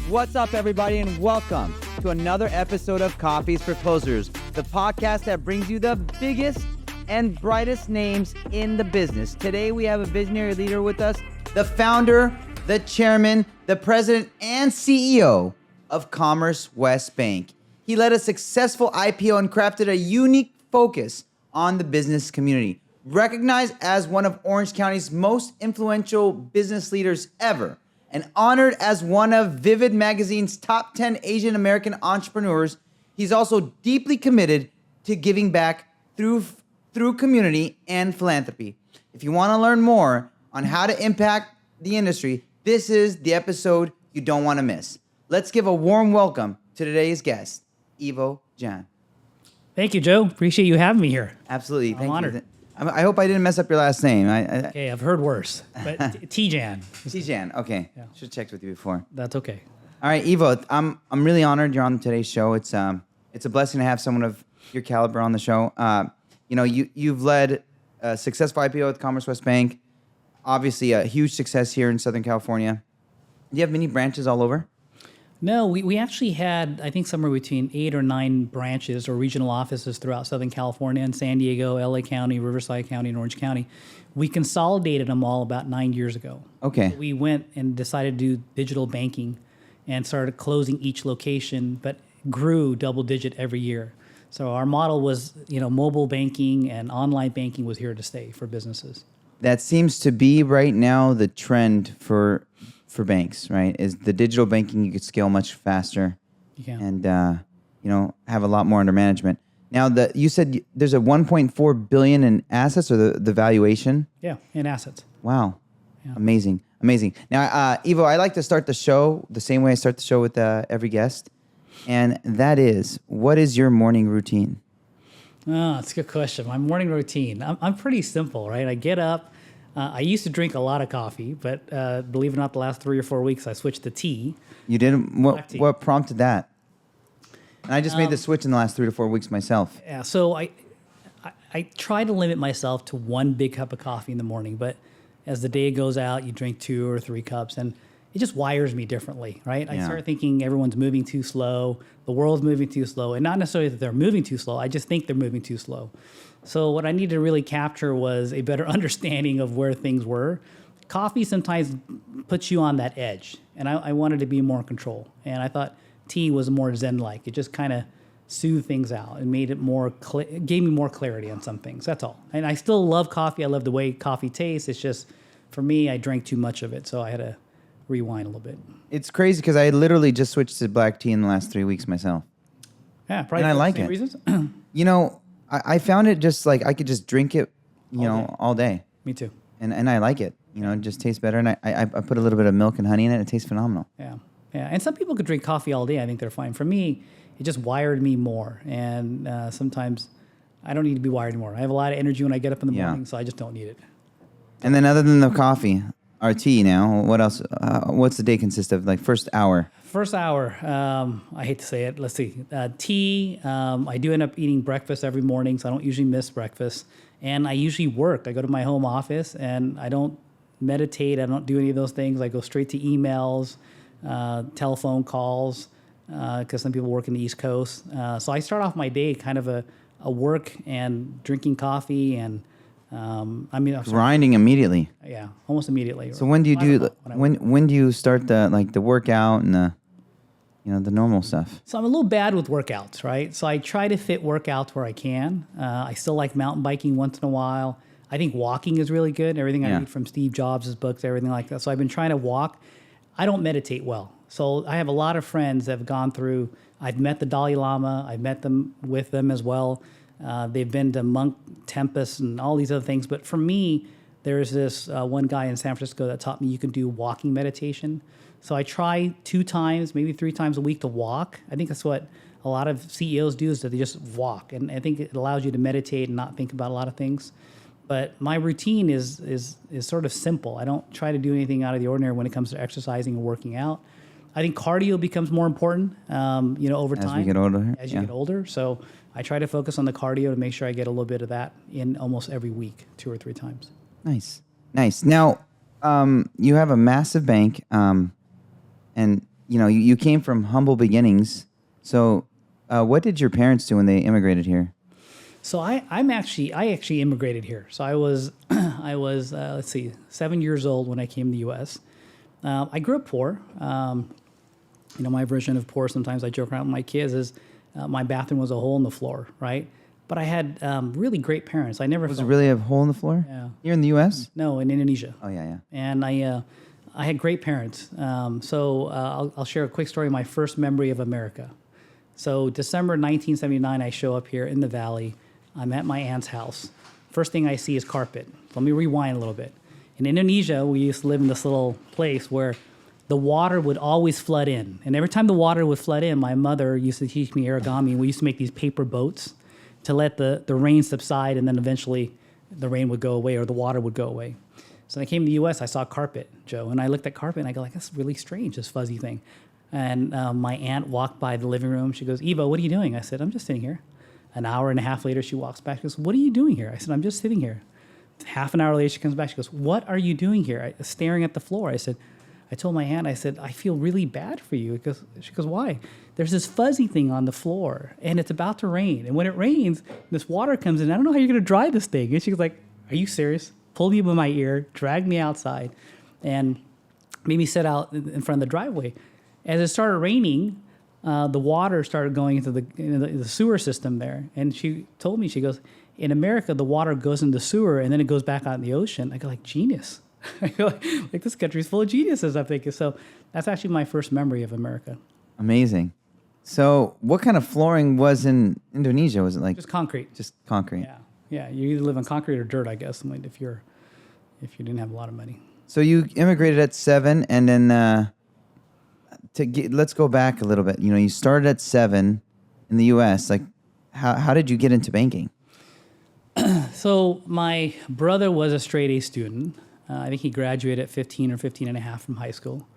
What's up, everybody, and welcome to another episode of Coffeez for Closers, the podcast that brings you the biggest and brightest names in the business. Today, we have a visionary leader with us, the founder, the chairman, the president, and CEO of CommerceWest Bank. He led a successful IPO and crafted a unique focus on the business community. Recognized as one of Orange County's most influential business leaders ever, and honored as one of Vivid Magazine's top 10 Asian American entrepreneurs, he's also deeply committed to giving back through community and philanthropy. If you want to learn more on how to impact the industry, this is the episode you don't want to miss. Let's give a warm welcome to today's guest, Ivo A. Thank you, Joe. Appreciate you having me here. Absolutely. I'm honored. You. I hope I didn't mess up your last name. Okay, I've heard worse, but Tjan. Tjan. Okay. Yeah. Should have checked with you before. That's okay. All right, Ivo. I'm really honored you're on today's show. It's a blessing to have someone of your caliber on the show. You've led a successful IPO with CommerceWest Bank. Obviously, a huge success here in Southern California. Do you have many branches all over? No, we actually had, I think, somewhere between 8 or 9 branches or regional offices throughout Southern California and San Diego, LA County, Riverside County, and Orange County. We consolidated them all about 9 years ago. Okay. We went and decided to do digital banking and started closing each location, but grew double digit every year. So our model was, mobile banking and online banking was here to stay for businesses. That seems to be right now the trend for banks, right? Is the digital banking you could scale much faster and have a lot more under management. Now, you said there's a 1.4 billion in assets, or the valuation? Yeah, in assets. Wow. Yeah. Amazing. Now, Ivo, I like to start the show the same way I start the show with every guest, and that is, what is your morning routine? Oh, that's a good question. My morning routine. I'm pretty simple, right? I get up. I used to drink a lot of coffee, but believe it or not, the last 3 or 4 weeks, I switched to tea. You didn't? What prompted that? And I just made the switch in the last 3 to 4 weeks myself. Yeah, so I try to limit myself to 1 big cup of coffee in the morning, but as the day goes out, you drink 2 or 3 cups, and it just wires me differently, right? I start thinking everyone's moving too slow, the world's moving too slow, and not necessarily that they're moving too slow, I just think they're moving too slow. So what I needed to really capture was a better understanding of where things were. Coffee sometimes puts you on that edge, and I wanted to be more in control. And I thought tea was more zen-like. It just kind of soothed things out and made it more gave me more clarity on some things. That's all. And I still love coffee. I love the way coffee tastes. It's just, for me, I drank too much of it, so I had to rewind a little bit. It's crazy because I literally just switched to black tea in the last 3 weeks myself. Yeah, probably and I for like the same it. reasons. I found it just like I could just drink it, all day. Me too. And I like it. It just tastes better. And I put a little bit of milk and honey in it. It tastes phenomenal. Yeah. And some people could drink coffee all day. I think they're fine. For me, it just wired me more. And sometimes I don't need to be wired anymore. I have a lot of energy when I get up in the morning, so I just don't need it. And then other than the coffee, our tea now, what else? What's the day consist of? Like first hour? First hour, I hate to say it. Let's see. Tea, I do end up eating breakfast every morning, so I don't usually miss breakfast. And I usually work. I go to my home office, and I don't meditate. I don't do any of those things. I go straight to emails, telephone calls, because some people work in the East Coast. So I start off my day kind of a work and drinking coffee and grinding immediately. Yeah, almost immediately. So when do you when do you start the workout and the normal stuff? So I'm a little bad with workouts, right? So I try to fit workouts where I can. I still like mountain biking once in a while. I think walking is really good. Everything I read from Steve Jobs' books, everything like that. So I've been trying to walk. I don't meditate well. So I have a lot of friends that have gone through. I've met the Dalai Lama. I've met them with them as well. They've been to Monk Tempest and all these other things. But for me, there's this one guy in San Francisco that taught me you can do walking meditation. So I try 2 times, maybe 3 times a week to walk. I think that's what a lot of CEOs do, is that they just walk. And I think it allows you to meditate and not think about a lot of things. But my routine is sort of simple. I don't try to do anything out of the ordinary when it comes to exercising and working out. I think cardio becomes more important, over time. As we get older. As you get older. So I try to focus on the cardio to make sure I get a little bit of that in almost every week, 2 or 3 times. Nice. Now, you have a massive bank, and you came from humble beginnings. So what did your parents do when they immigrated here? So I actually immigrated here. So I was let's see, 7 years old when I came to the U.S. I grew up poor. My version of poor, sometimes I joke around with my kids, is my bathroom was a hole in the floor, right? But I had really great parents. Was it really a hole in the floor? Yeah. Here in the U.S.? No, in Indonesia. Oh, yeah. And I had great parents. I'll share a quick story of my first memory of America. So December 1979, I show up here in the Valley. I'm at my aunt's house. First thing I see is carpet. Let me rewind a little bit. In Indonesia, we used to live in this little place where the water would always flood in. And every time the water would flood in, my mother used to teach me origami. We used to make these paper boats to let the rain subside, and then eventually the rain would go away or the water would go away. So when I came to the U.S., I saw carpet, Joe, and I looked at carpet and I go like, that's really strange, this fuzzy thing. And my aunt walked by the living room. She goes, Ivo, what are you doing? I said, I'm just sitting here. An hour and a half later, she walks back. She goes, what are you doing here? I said, I'm just sitting here. Half an hour later, she comes back. She goes, what are you doing here? Staring at the floor. I told my aunt, I said, I feel really bad for you. She goes, why? There's this fuzzy thing on the floor, and it's about to rain. And when it rains, this water comes in. I don't know how you're going to dry this thing. And she was like, are you serious? Pulled me by my ear, dragged me outside, and made me sit out in front of the driveway. As it started raining, the water started going into the sewer system there. And she told me, she goes, in America, the water goes into the sewer, and then it goes back out in the ocean. I go like, genius. I go like this country's full of geniuses, I'm thinking. So that's actually my first memory of America. Amazing. So what kind of flooring was in Indonesia? Was it like just concrete? Just concrete. Yeah. You either live on concrete or dirt, I guess. If you didn't have a lot of money. So you immigrated at 7, and then let's go back a little bit. You started at 7 in the U.S. Like, how did you get into banking? So my brother was a straight A student. I think he graduated at 15 or 15 and a half from high school.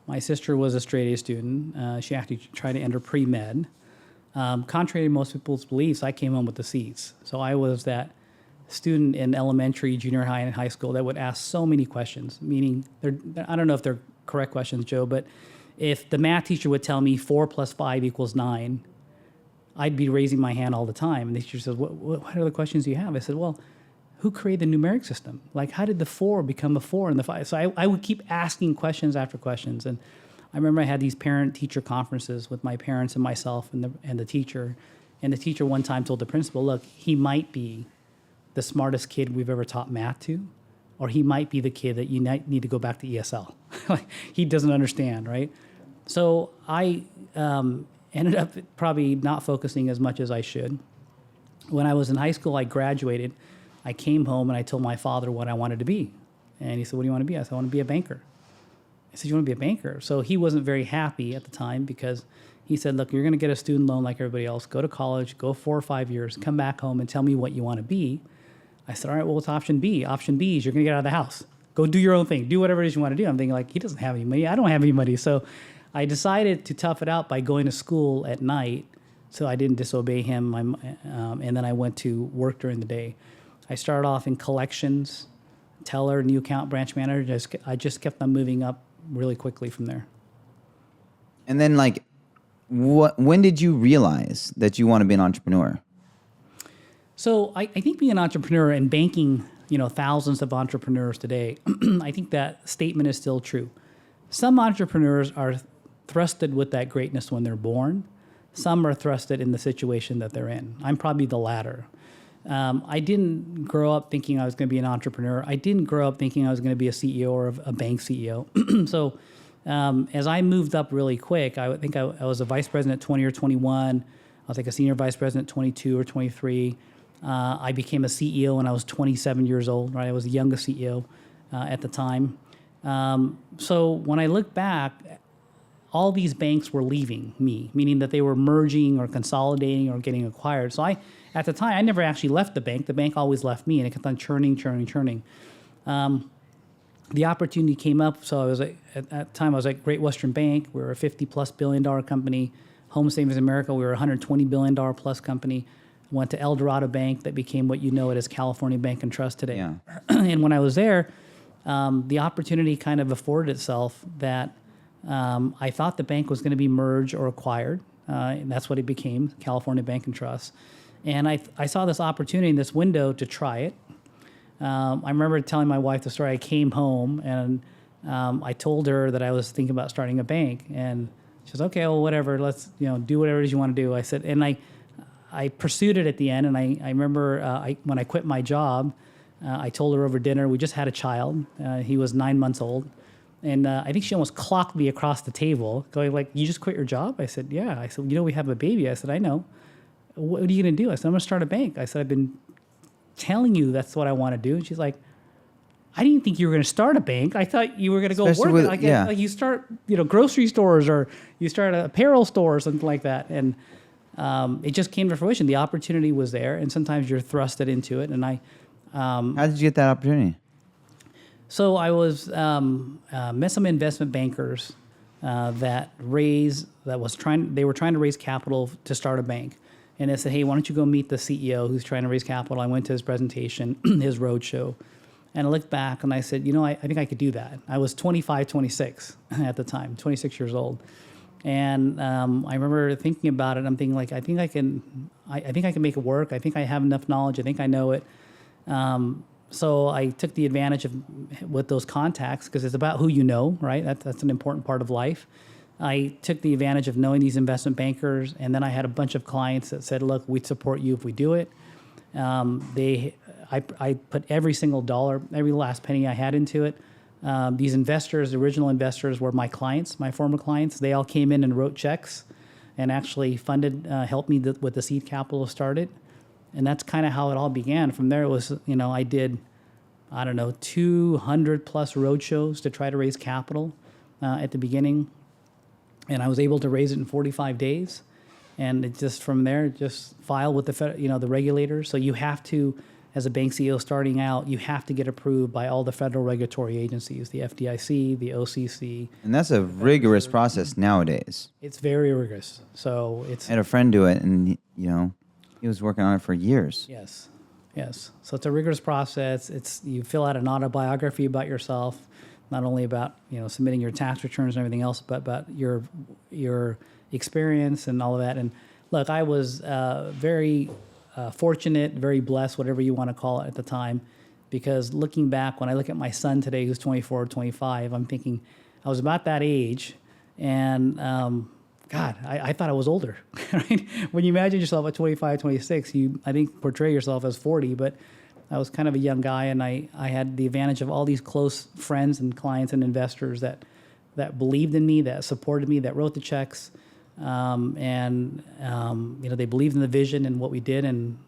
My sister was a straight A student. She actually tried to enter pre-med. Contrary to most people's beliefs, I came home with the C's. So I was that student in elementary, junior high, and high school that would ask so many questions, meaning, I don't know if they're correct questions, Joe, but if the math teacher would tell me 4 plus 5 equals 9, I'd be raising my hand all the time. And the teacher says, what are the questions you have? I said, well, who created the numeric system? Like, how did the 4 become a 4 and the 5? So I would keep asking questions after questions. And I remember I had these parent-teacher conferences with my parents and myself and the teacher. And the teacher one time told the principal, look, he might be the smartest kid we've ever taught math to, or he might be the kid that you need to go back to ESL. Like, he doesn't understand, right? So I ended up probably not focusing as much as I should. When I was in high school, I graduated. I came home and I told my father what I wanted to be. And he said, what do you want to be? I said, I want to be a banker. I said, you want to be a banker? So he wasn't very happy at the time because he said, look, you're going to get a student loan like everybody else. Go to college, go 4 or 5 years, come back home and tell me what you want to be. I said, all right, well, what's option B? Option B is you're going to get out of the house. Go do your own thing. Do whatever it is you want to do. I'm thinking, like, he doesn't have any money. I don't have any money. So I decided to tough it out by going to school at night so I didn't disobey him. And then I went to work during the day. I started off in collections, teller, new account branch manager. I just kept on moving up really quickly from there. And then, like, when did you realize that you want to be an entrepreneur? So I think being an entrepreneur and banking, thousands of entrepreneurs today, I think that statement is still true. Some entrepreneurs are thrusted with that greatness when they're born. Some are thrusted in the situation that they're in. I'm probably the latter. I didn't grow up thinking I was going to be an entrepreneur. I didn't grow up thinking I was going to be a CEO or a bank CEO. So as I moved up really quick, I think I was a vice president at 20 or 21. I was like a senior vice president at 22 or 23. I became a CEO when I was 27 years old, right? I was the youngest CEO at the time. So when I look back, all these banks were leaving me, meaning that they were merging or consolidating or getting acquired. So at the time, I never actually left the bank. The bank always left me, and it kept on churning. The opportunity came up, so I was at that time I was at Great Western Bank. We were a $50+ billion company. Home Savings America, we were a $120 billion plus company. Went to El Dorado Bank, that became what you know it as California Bank and Trust today. Yeah. And when I was there, the opportunity kind of afforded itself that I thought the bank was going to be merged or acquired. And that's what it became, California Bank and Trust. And I saw this opportunity in this window to try it. I remember telling my wife the story. I came home and I told her that I was thinking about starting a bank, and she says, "Okay, well, whatever. Let's do whatever it is you want to do." I said, and I pursued it at the end. And I remember when I quit my job, I told her over dinner. We just had a child. He was 9 months old, and I think she almost clocked me across the table, going like, "You just quit your job?" I said, "Yeah." I said, "We have a baby." I said, "I know. What are you going to do?" I said, "I'm going to start a bank." I said, "I've been telling you that's what I want to do." And she's like, "I didn't think you were going to start a bank. I thought you were going to go work with, like you start, grocery stores, or you start an apparel store or something like that." And it just came to fruition. The opportunity was there, and sometimes you're thrusted into it. And how did you get that opportunity? So I was met some investment bankers they were trying to raise capital to start a bank. And they said, "Hey, why don't you go meet the CEO who's trying to raise capital?" I went to his presentation, his roadshow. And I looked back and I said, I think I could do that. I was 25, 26 at the time, 26 years old. And I remember thinking about it. I'm thinking like, I think I can make it work. I think I have enough knowledge. I think I know it. So I took the advantage with those contacts, because it's about who you know, right? That's an important part of life. I took the advantage of knowing these investment bankers, and then I had a bunch of clients that said, "Look, we'd support you if we do it." I put every single dollar, every last penny I had into it. These investors, the original investors, were my clients, my former clients. They all came in and wrote checks and actually funded, helped me with the seed capital to start it. And that's kind of how it all began. From there, it was, I did, 200 plus roadshows to try to raise capital at the beginning. And I was able to raise it in 45 days. And it just from there, just file with the regulators. So you have to, as a bank CEO starting out, you have to get approved by all the federal regulatory agencies, the FDIC, the OCC. And that's a rigorous process nowadays. It's very rigorous. So it's... I had a friend do it, and he was working on it for years. Yes. So it's a rigorous process. You fill out an autobiography about yourself, not only about submitting your tax returns and everything else, but about your experience and all of that. And look, I was very fortunate, very blessed, whatever you want to call it at the time, because looking back, when I look at my son today, who's 24, 25, I'm thinking I was about that age, and God, I thought I was older, right? When you imagine yourself at 25, 26, you, I think, portray yourself as 40, but I was kind of a young guy, and I had the advantage of all these close friends and clients and investors that believed in me, that supported me, that wrote the checks, they believed in the vision and what we did. And,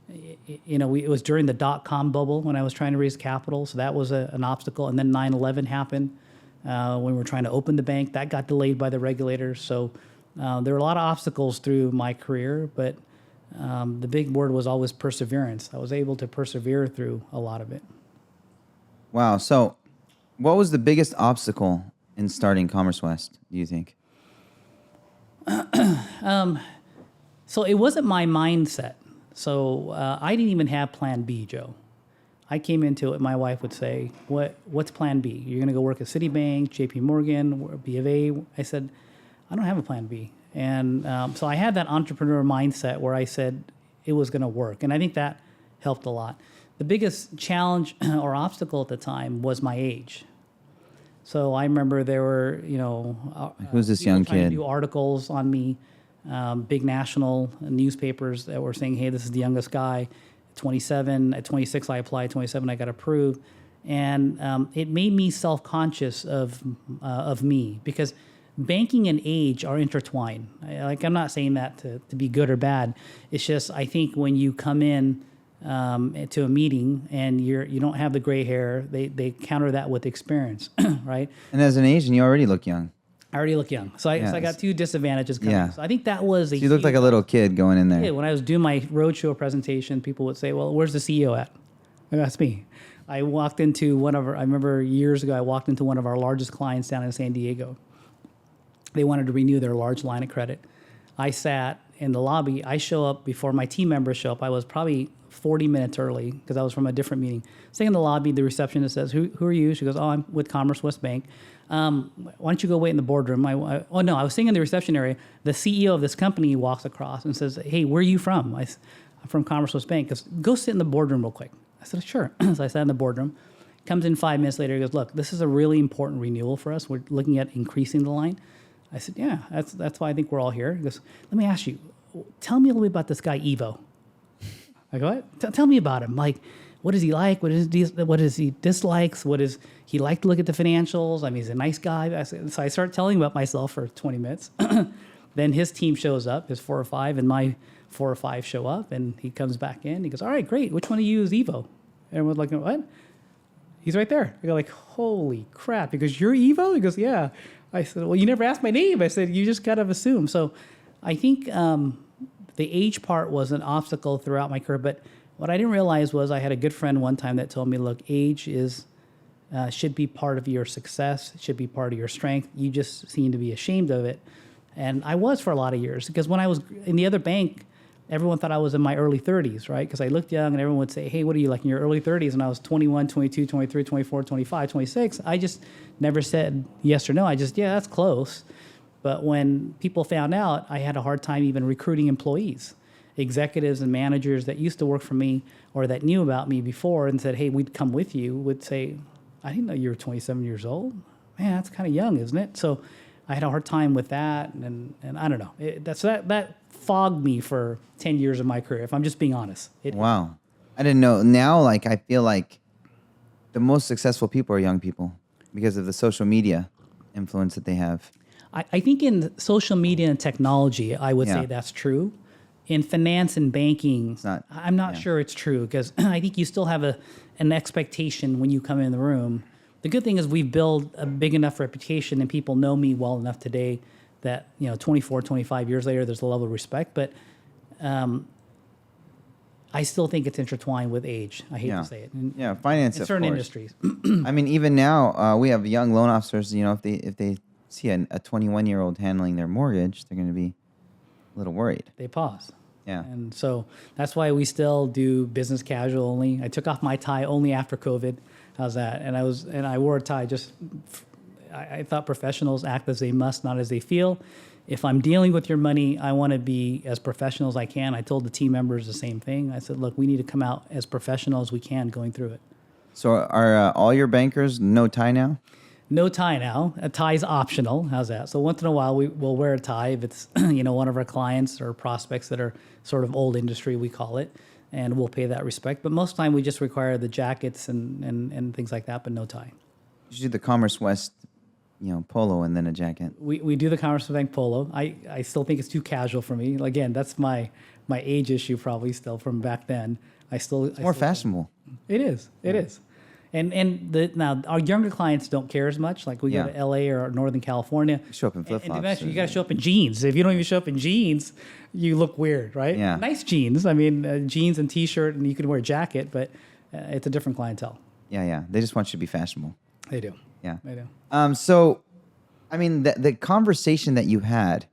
it was during the dot-com bubble when I was trying to raise capital, so that was an obstacle. And then 9/11 happened. When we were trying to open the bank, that got delayed by the regulators. So there were a lot of obstacles through my career, but the big word was always perseverance. I was able to persevere through a lot of it. Wow. So what was the biggest obstacle in starting CommerceWest, do you think? So it wasn't my mindset. So I didn't even have plan B, Joe. I came into it, my wife would say, what's plan B? You're going to go work at Citibank, JP Morgan, B of A? I said, I don't have a plan B. And so I had that entrepreneur mindset where I said it was going to work. And I think that helped a lot. The biggest challenge or obstacle at the time was my age. So I remember there were, who's this young trying kid? to do articles on me, big national newspapers that were saying, "Hey, this is the youngest guy." 27, at 26 I applied, 27 I got approved, and it made me self-conscious of me, because banking and age are intertwined. I'm not saying that to be good or bad. It's just, I think when you come in to a meeting and you don't have the gray hair, they counter that with experience, right? And as an Asian, you already look young. I already look young. So I got two disadvantages coming. Yeah. So I think that was So you looked like a little kid going in there. Yeah, when I was doing my roadshow presentation, people would say, "Well, where's the CEO at?" And that's me. I walked into I remember years ago, I walked into one of our largest clients down in San Diego. They wanted to renew their large line of credit. I sat in the lobby. I show up before my team members show up. I was probably 40 minutes early because I was from a different meeting. Sitting in the lobby, the receptionist says, who are you? She goes, oh, I'm with CommerceWest Bank. Why don't you go wait in the boardroom? I was sitting in the reception area. The CEO of this company walks across and says, hey, where are you from? I'm from CommerceWest Bank. He goes, go sit in the boardroom real quick. I said, sure. So I sat in the boardroom. Comes in 5 minutes later. He goes, look, this is a really important renewal for us. We're looking at increasing the line. I said, yeah, that's why I think we're all here. He goes, let me ask you, tell me a little bit about this guy, Ivo. I go, what? Tell me about him. Like, what is he like? What is he dislikes? What is he like to look at the financials? I mean, he's a nice guy. So I start telling him about myself for 20 minutes. Then his team shows up, his 4 or 5, and my 4 or 5 show up, and he comes back in. He goes, all right, great. Which one of you is Ivo? Everyone's like, what? He's right there. I go like, holy crap. He goes, you're Ivo? He goes, yeah. I said, well, you never asked my name. I said, you just kind of assume. So I think the age part was an obstacle throughout my career. But what I didn't realize was I had a good friend one time that told me, look, age should be part of your success. It should be part of your strength. You just seem to be ashamed of it. And I was for a lot of years because when I was in the other bank, everyone thought I was in my early 30s, right? Because I looked young and everyone would say, hey, what are you like in your early 30s? And I was 21, 22, 23, 24, 25, 26. I just never said yes or no. I just, yeah, that's close. But when people found out, I had a hard time even recruiting employees, executives and managers that used to work for me or that knew about me before and said, hey, we'd come with you, would say, I didn't know you were 27 years old. Man, that's kind of young, isn't it? So I had a hard time with that. And I don't know. That fogged me for 10 years of my career, if I'm just being honest. Wow. I didn't know. Now, like, I feel like the most successful people are young people because of the social media influence that they have. I think in social media and technology, I would say that's true. In finance and banking, I'm not sure it's true because I think you still have an expectation when you come in the room. The good thing is we've built a big enough reputation and people know me well enough today that, 24, 25 years later, there's a level of respect. But I still think it's intertwined with age. I hate to say it. Finance, in certain industries. I mean, even now, we have young loan officers, if they see a 21-year-old handling their mortgage, they're going to be a little worried. They pause. Yeah. And so that's why we still do business casual only. I took off my tie only after COVID. How's that? And I wore a tie just... I thought professionals act as they must, not as they feel. If I'm dealing with your money, I want to be as professional as I can. I told the team members the same thing. I said, look, we need to come out as professional as we can going through it. So are all your bankers no tie now? No tie now. A tie is optional. How's that? So once in a while, we'll wear a tie if it's one of our clients or prospects that are sort of old industry, we call it, and we'll pay that respect. But most of the time, we just require the jackets and things like that, but no tie. You should do the CommerceWest polo and then a jacket. We do the CommerceWest Bank polo. I still think it's too casual for me. Again, that's my age issue probably still from back then. It's more fashionable. It is. It is. And now our younger clients don't care as much. Like we go to LA or Northern California. You show up in flip-flops. You got to show up in jeans. If you don't even show up in jeans, you look weird, right? Yeah. Nice jeans. I mean, jeans and T-shirt, and you can wear a jacket, but it's a different clientele. Yeah. They just want you to be fashionable. They do. Yeah. They do. So, I mean, the conversation that you had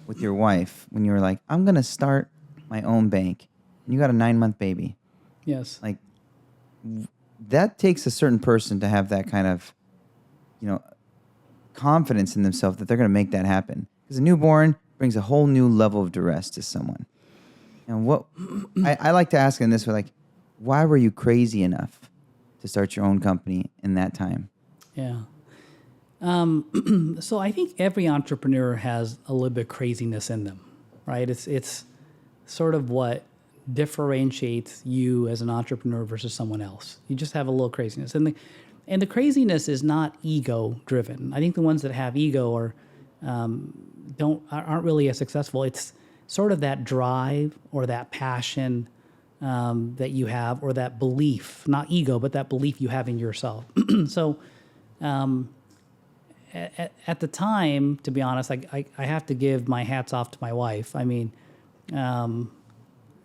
with your wife when you were like, I'm going to start my own bank, and you got a 9-month baby. Yes. Like, that takes a certain person to have that kind of, confidence in themselves that they're going to make that happen. Because a newborn brings a whole new level of duress to someone. And what I like to ask in this way, like, why were you crazy enough to start your own company in that time? Yeah. So I think every entrepreneur has a little bit of craziness in them, right? It's sort of what differentiates you as an entrepreneur versus someone else. You just have a little craziness. And the craziness is not ego driven. I think the ones that have ego aren't really as successful. It's sort of that drive or that passion that you have, or that belief, not ego, but that belief you have in yourself. So at the time, to be honest, I have to give my hats off to my wife. I mean,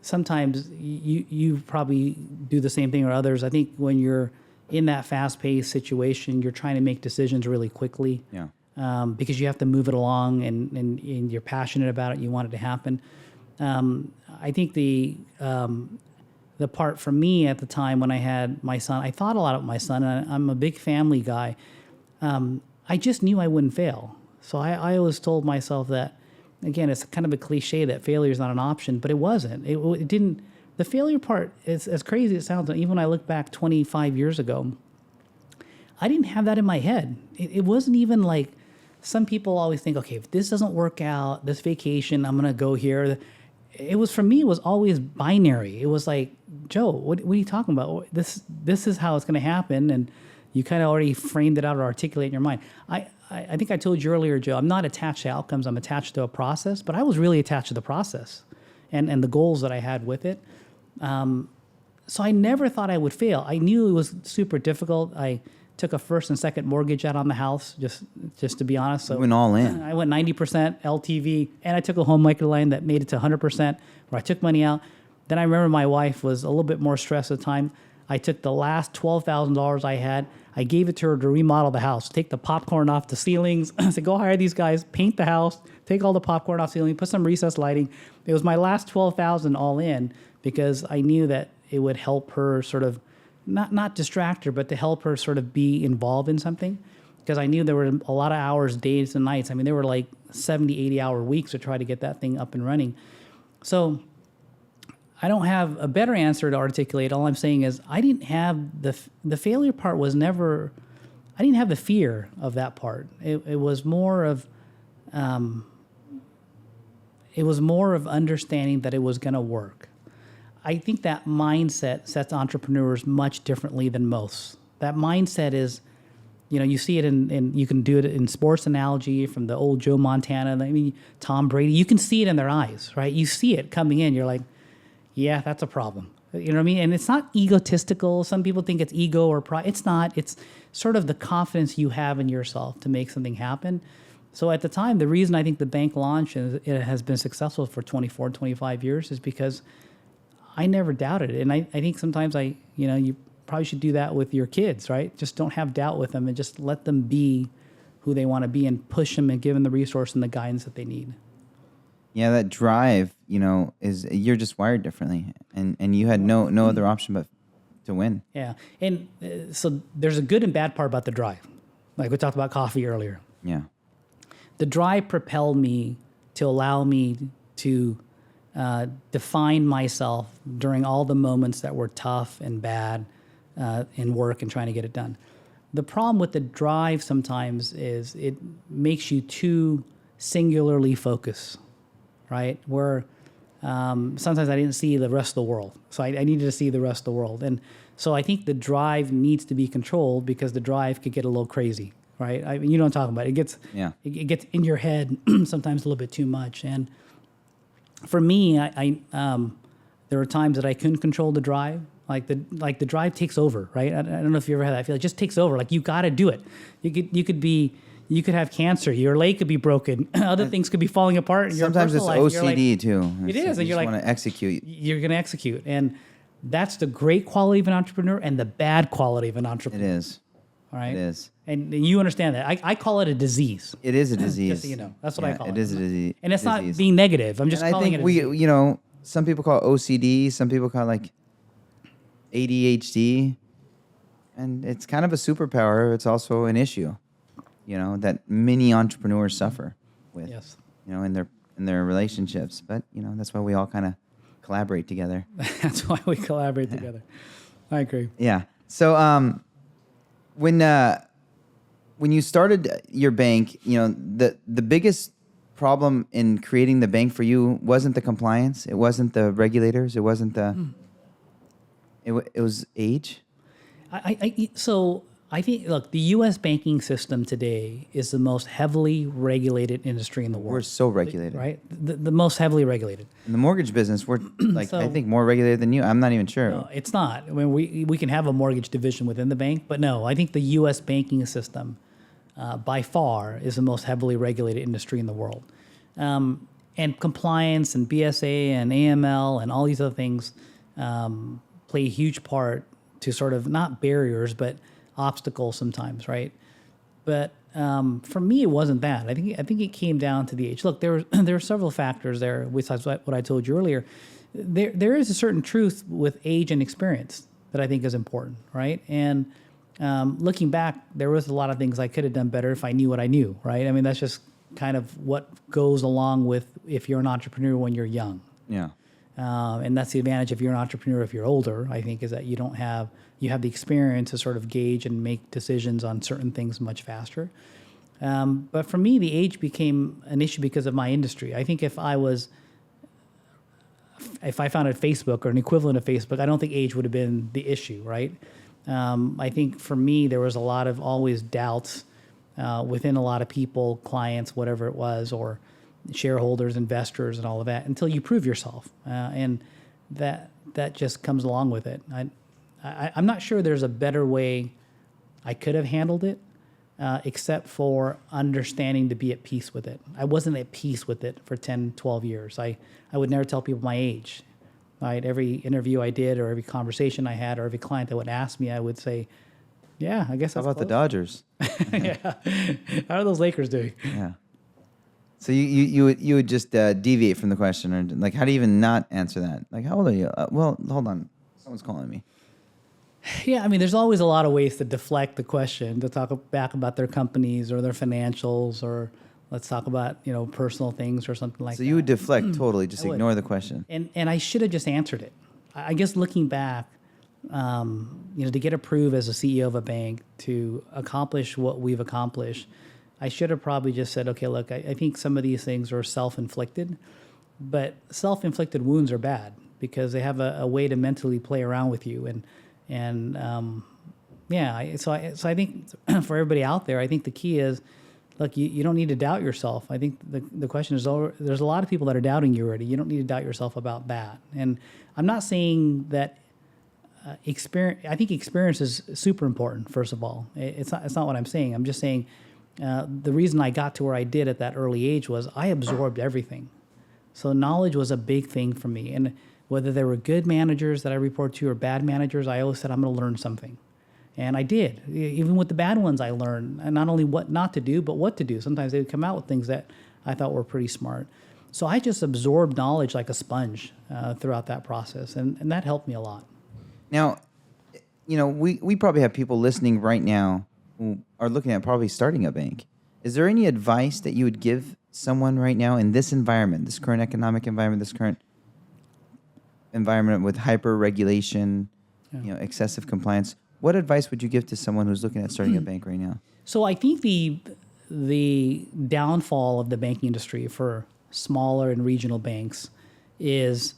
sometimes you probably do the same thing, or others. I think when you're in that fast-paced situation, you're trying to make decisions really quickly. Yeah. Because you have to move it along, and you're passionate about it. You want it to happen. I think the part for me at the time when I had my son, I thought a lot about my son, and I'm a big family guy. I just knew I wouldn't fail. So I always told myself that, again, it's kind of a cliche that failure is not an option, but it wasn't. It didn't. The failure part is as crazy as it sounds. Even when I look back 25 years ago, I didn't have that in my head. It wasn't even like some people always think, okay, if this doesn't work out, this vacation, I'm going to go here. It was, for me, it was always binary. It was like, Joe, what are you talking about? This is how it's going to happen. And you kind of already framed it out or articulate in your mind. I think I told you earlier, Joe, I'm not attached to outcomes. I'm attached to a process, but I was really attached to the process and the goals that I had with it. So I never thought I would fail. I knew it was super difficult. I took a first and second mortgage out on the house, just to be honest. So you went all in. I went 90% LTV, and I took a home equity line that made it to 100%, where I took money out. Then I remember my wife was a little bit more stressed at the time. I took the last $12,000 I had. I gave it to her to remodel the house, take the popcorn off the ceilings. I said, go hire these guys, paint the house, take all the popcorn off the ceiling, put some recessed lighting. It was my last $12,000 all in, because I knew that it would help her sort of, not distract her, but to help her sort of be involved in something. Because I knew there were a lot of hours, days and nights. I mean, there were like 70, 80-hour weeks to try to get that thing up and running. So I don't have a better answer to articulate. All I'm saying is I didn't have the failure part was never, I didn't have the fear of that part. It was more of understanding that it was going to work. I think that mindset sets entrepreneurs much differently than most. That mindset is, you see it in you can do it in sports analogy from the old Joe Montana, I mean, Tom Brady. You can see it in their eyes, right? You see it coming in. You're like, yeah, that's a problem. You know what I mean? And it's not egotistical. Some people think it's ego or pride. It's not. It's sort of the confidence you have in yourself to make something happen. So at the time, the reason I think the bank launched and it has been successful for 24, 25 years is because I never doubted it. And I think sometimes you probably should do that with your kids, right? Just don't have doubt with them and just let them be who they want to be and push them and give them the resource and the guidance that they need. Yeah, that drive, is you're just wired differently, and you had no other option but to win. Yeah, and so there's a good and bad part about the drive. Like we talked about coffee earlier. Yeah. The drive propelled me to allow me to define myself during all the moments that were tough and bad in work and trying to get it done. The problem with the drive sometimes is it makes you too singularly focused, right? Where sometimes I didn't see the rest of the world. So I needed to see the rest of the world. And so I think the drive needs to be controlled because the drive could get a little crazy, right? I mean, you know what I'm talking about. It gets in your head sometimes a little bit too much. And for me, there were times that I couldn't control the drive. Like the drive takes over, right? I don't know if you ever had that. I feel it just takes over. Like you got to do it. You could have cancer. Your leg could be broken. Other things could be falling apart. In Sometimes it's life. OCD too. It is, and you you're want to execute. You're going to execute, and that's the great quality of an entrepreneur and the bad quality of an entrepreneur. It is. All right. It is. And you understand that. I call it a disease. It is a disease. Just so you know, that's what I call it. It is a disease. And it's not being negative. I'm just calling it a disease. we, some people call it OCD. Some people call it like ADHD, and it's kind of a superpower. It's also an issue, that many entrepreneurs suffer with. Yes. In their relationships. But that's why we all kind of collaborate together. That's why we collaborate together. I agree. Yeah. So when you started your bank, the biggest problem in creating the bank for you wasn't the compliance. It wasn't the regulators. It wasn't the. It was age. So I think, look, the U.S. banking system today is the most heavily regulated industry in the world. We're so regulated, right? The most heavily regulated. In the mortgage business, we're I think more regulated than you. I'm not even sure. No, it's not. I mean, we can have a mortgage division within the bank, but no, I think the U.S. banking system, by far, is the most heavily regulated industry in the world. And compliance and BSA and AML and all these other things play a huge part to sort of not barriers, but obstacles sometimes, right? But for me, it wasn't that. I think it came down to the age. Look, there were several factors there, besides what I told you earlier. there is a certain truth with age and experience that I think is important, right? And looking back, there was a lot of things I could have done better if I knew what I knew, right? I mean, that's just kind of what goes along with if you're an entrepreneur when you're young. Yeah. And that's the advantage if you're an entrepreneur if you're older, I think, is that you have the experience to sort of gauge and make decisions on certain things much faster. But for me, the age became an issue because of my industry. I think if I founded Facebook or an equivalent of Facebook, I don't think age would have been the issue, right? I think for me, there was a lot of always doubts within a lot of people, clients, whatever it was, or shareholders, investors, and all of that, until you prove yourself. And that just comes along with it. I'm not sure there's a better way I could have handled it, except for understanding to be at peace with it. I wasn't at peace with it for 10, 12 years. I would never tell people my age. Right? Every interview I did, or every conversation I had, or every client that would ask me, I would say, yeah, I guess that's How about close. the Dodgers? Yeah. How are those Lakers doing? Yeah. So you would just deviate from the question, or like, how do you even not answer that? Like, how old are you? Well, hold on, someone's calling me. Yeah, I mean, there's always a lot of ways to deflect the question, to talk back about their companies or their financials, or let's talk about personal things or something like that. So you would deflect totally, just ignore the question. And I should have just answered it. I guess looking back, to get approved as a CEO of a bank, to accomplish what we've accomplished, I should have probably just said, okay, look, I think some of these things are self-inflicted, but self-inflicted wounds are bad because they have a way to mentally play around with you. So I think for everybody out there, I think the key is, look, you don't need to doubt yourself. I think the question is, there's a lot of people that are doubting you already. You don't need to doubt yourself about that. And I'm not saying that experience. I think experience is super important. First of all, it's not what I'm saying. I'm just saying the reason I got to where I did at that early age was I absorbed everything. So knowledge was a big thing for me. And whether there were good managers that I report to or bad managers, I always said I'm going to learn something. And I did. Even with the bad ones, I learned, and not only what not to do, but what to do. Sometimes they would come out with things that I thought were pretty smart. So I just absorbed knowledge like a sponge throughout that process, and that helped me a lot. Now, we probably have people listening right now who are looking at probably starting a bank. Is there any advice that you would give someone right now in this environment, this current economic environment, this current environment with hyper regulation, excessive compliance? What advice would you give to someone who's looking at starting a bank right now? So I think the downfall of the banking industry for smaller and regional banks is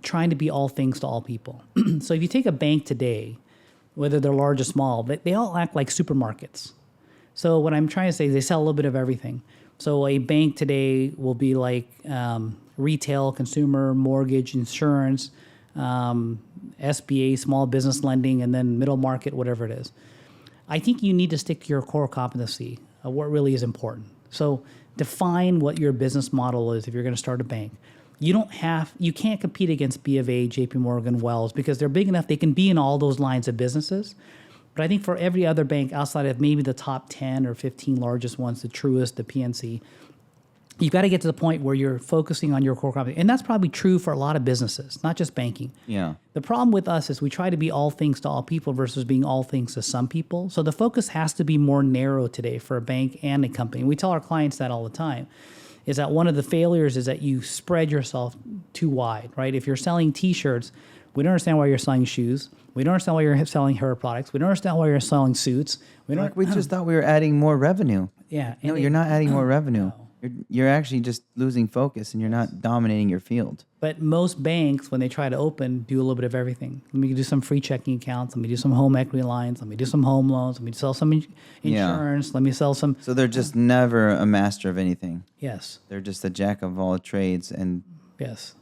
trying to be all things to all people. So if you take a bank today, whether they're large or small, they all act like supermarkets. So what I'm trying to say is they sell a little bit of everything. So a bank today will be like retail, consumer, mortgage, insurance, SBA, small business lending, and then middle market, whatever it is. I think you need to stick to your core competency, what really is important. So define what your business model is if you're going to start a bank. You can't compete against B of A, JP Morgan, Wells, because they're big enough they can be in all those lines of businesses. But I think for every other bank outside of maybe the top 10 or 15 largest ones, the Truist, the PNC, you've got to get to the point where you're focusing on your core competency. And that's probably true for a lot of businesses, not just banking. Yeah. The problem with us is we try to be all things to all people versus being all things to some people. So the focus has to be more narrow today for a bank and a company. We tell our clients that all the time, is that one of the failures is that you spread yourself too wide, right? If you're selling T-shirts, we don't understand why you're selling shoes. We don't understand why you're selling hair products. We don't understand why you're selling suits. We just thought we were adding more revenue. Yeah. No, you're not adding more revenue. No. You're actually just losing focus, and you're not dominating your field. But most banks, when they try to open, do a little bit of everything. Let me do some free checking accounts. Let me do some home equity lines. Let me do some home loans. Let me sell some insurance. Yeah. Let me sell some. So they're just never a master of anything. Yes. They're just a jack of all trades, and yes.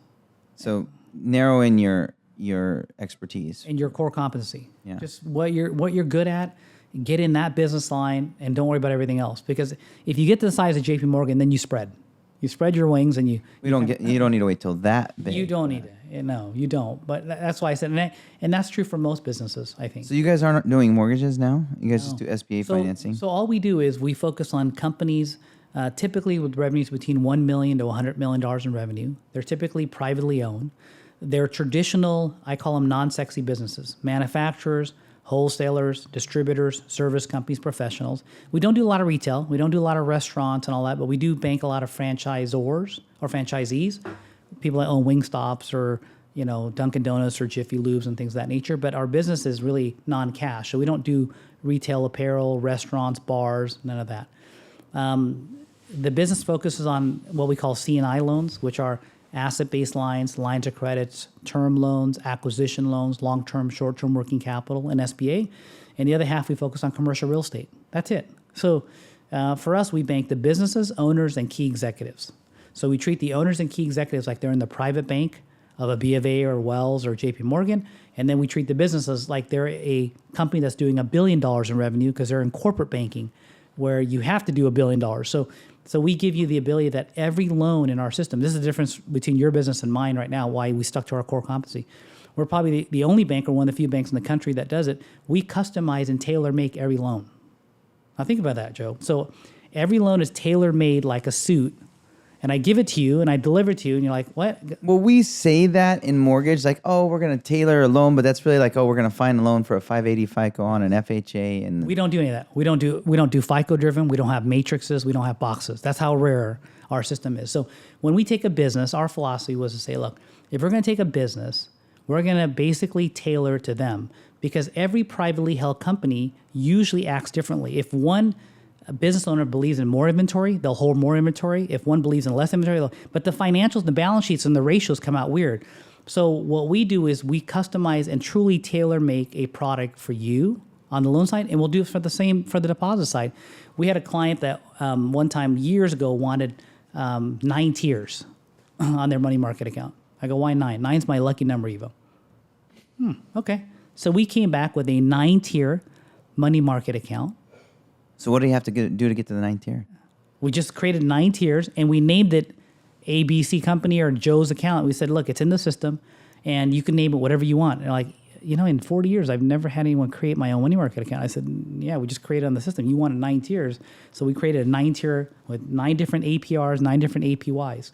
So narrow in your expertise and your core competency. Yeah. Just what you're good at. Get in that business line and don't worry about everything else. Because if you get to the size of JP Morgan, then you spread. You spread your wings and you don't need to wait till that big. You don't need it. No, you don't. But that's why I said, and that's true for most businesses, I think. So you guys aren't doing mortgages now? You guys just do SBA financing? So all we do is we focus on companies typically with revenues between $1 million to $100 million in revenue. They're typically privately owned. They're traditional, I call them non-sexy businesses, manufacturers, wholesalers, distributors, service companies, professionals. We don't do a lot of retail. We don't do a lot of restaurants and all that, but we do bank a lot of franchisors or franchisees, people that own Wingstops or Dunkin' Donuts or Jiffy Lubes and things of that nature. But our business is really non-cash, so we don't do retail apparel, restaurants, bars, none of that. The business focuses on what we call C&I loans, which are asset-based lines of credits, term loans, acquisition loans, long-term, short-term working capital, and SBA. And the other half, we focus on commercial real estate. That's it. So for us, we bank the businesses, owners, and key executives. So we treat the owners and key executives like they're in the private bank of a B of A or Wells or JP Morgan. And then we treat the businesses like they're a company that's doing $1 billion in revenue because they're in corporate banking where you have to do $1 billion. So we give you the ability that every loan in our system, this is the difference between your business and mine right now, why we stuck to our core competency. We're probably the only bank or one of the few banks in the country that does it. We customize and tailor-make every loan. Now think about that, Joe. So every loan is tailor-made like a suit, and I give it to you and I deliver it to you, and you're like, what? Well, we say that in mortgage, like, oh, we're going to tailor a loan, but that's really like, oh, we're going to find a loan for a 580 FICO on an FHA. And we don't do any of that. We don't do FICO driven. We don't have matrices. We don't have boxes. That's how rare our system is. So when we take a business, our philosophy was to say, look, if we're going to take a business, we're going to basically tailor it to them, because every privately held company usually acts differently. If a business owner believes in more inventory, they'll hold more inventory. If one believes in less inventory, but the financials, the balance sheets, and the ratios come out weird. So what we do is we customize and truly tailor make a product for you on the loan side, and we'll do it for the deposit side. We had a client that one time years ago wanted 9 tiers on their money market account. I go, why 9? 9's my lucky number, Ivo. Okay. So we came back with a 9-tier money market account. So what do you have to do to get to the 9th tier? We just created 9 tiers, and we named it ABC Company or Joe's account. We said, look, it's in the system, and you can name it whatever you want. And like, in 40 years, I've never had anyone create my own money market account. I said, yeah, we just created on the system. You wanted 9 tiers. So we created a 9-tier with 9 different APRs, 9 different APYs.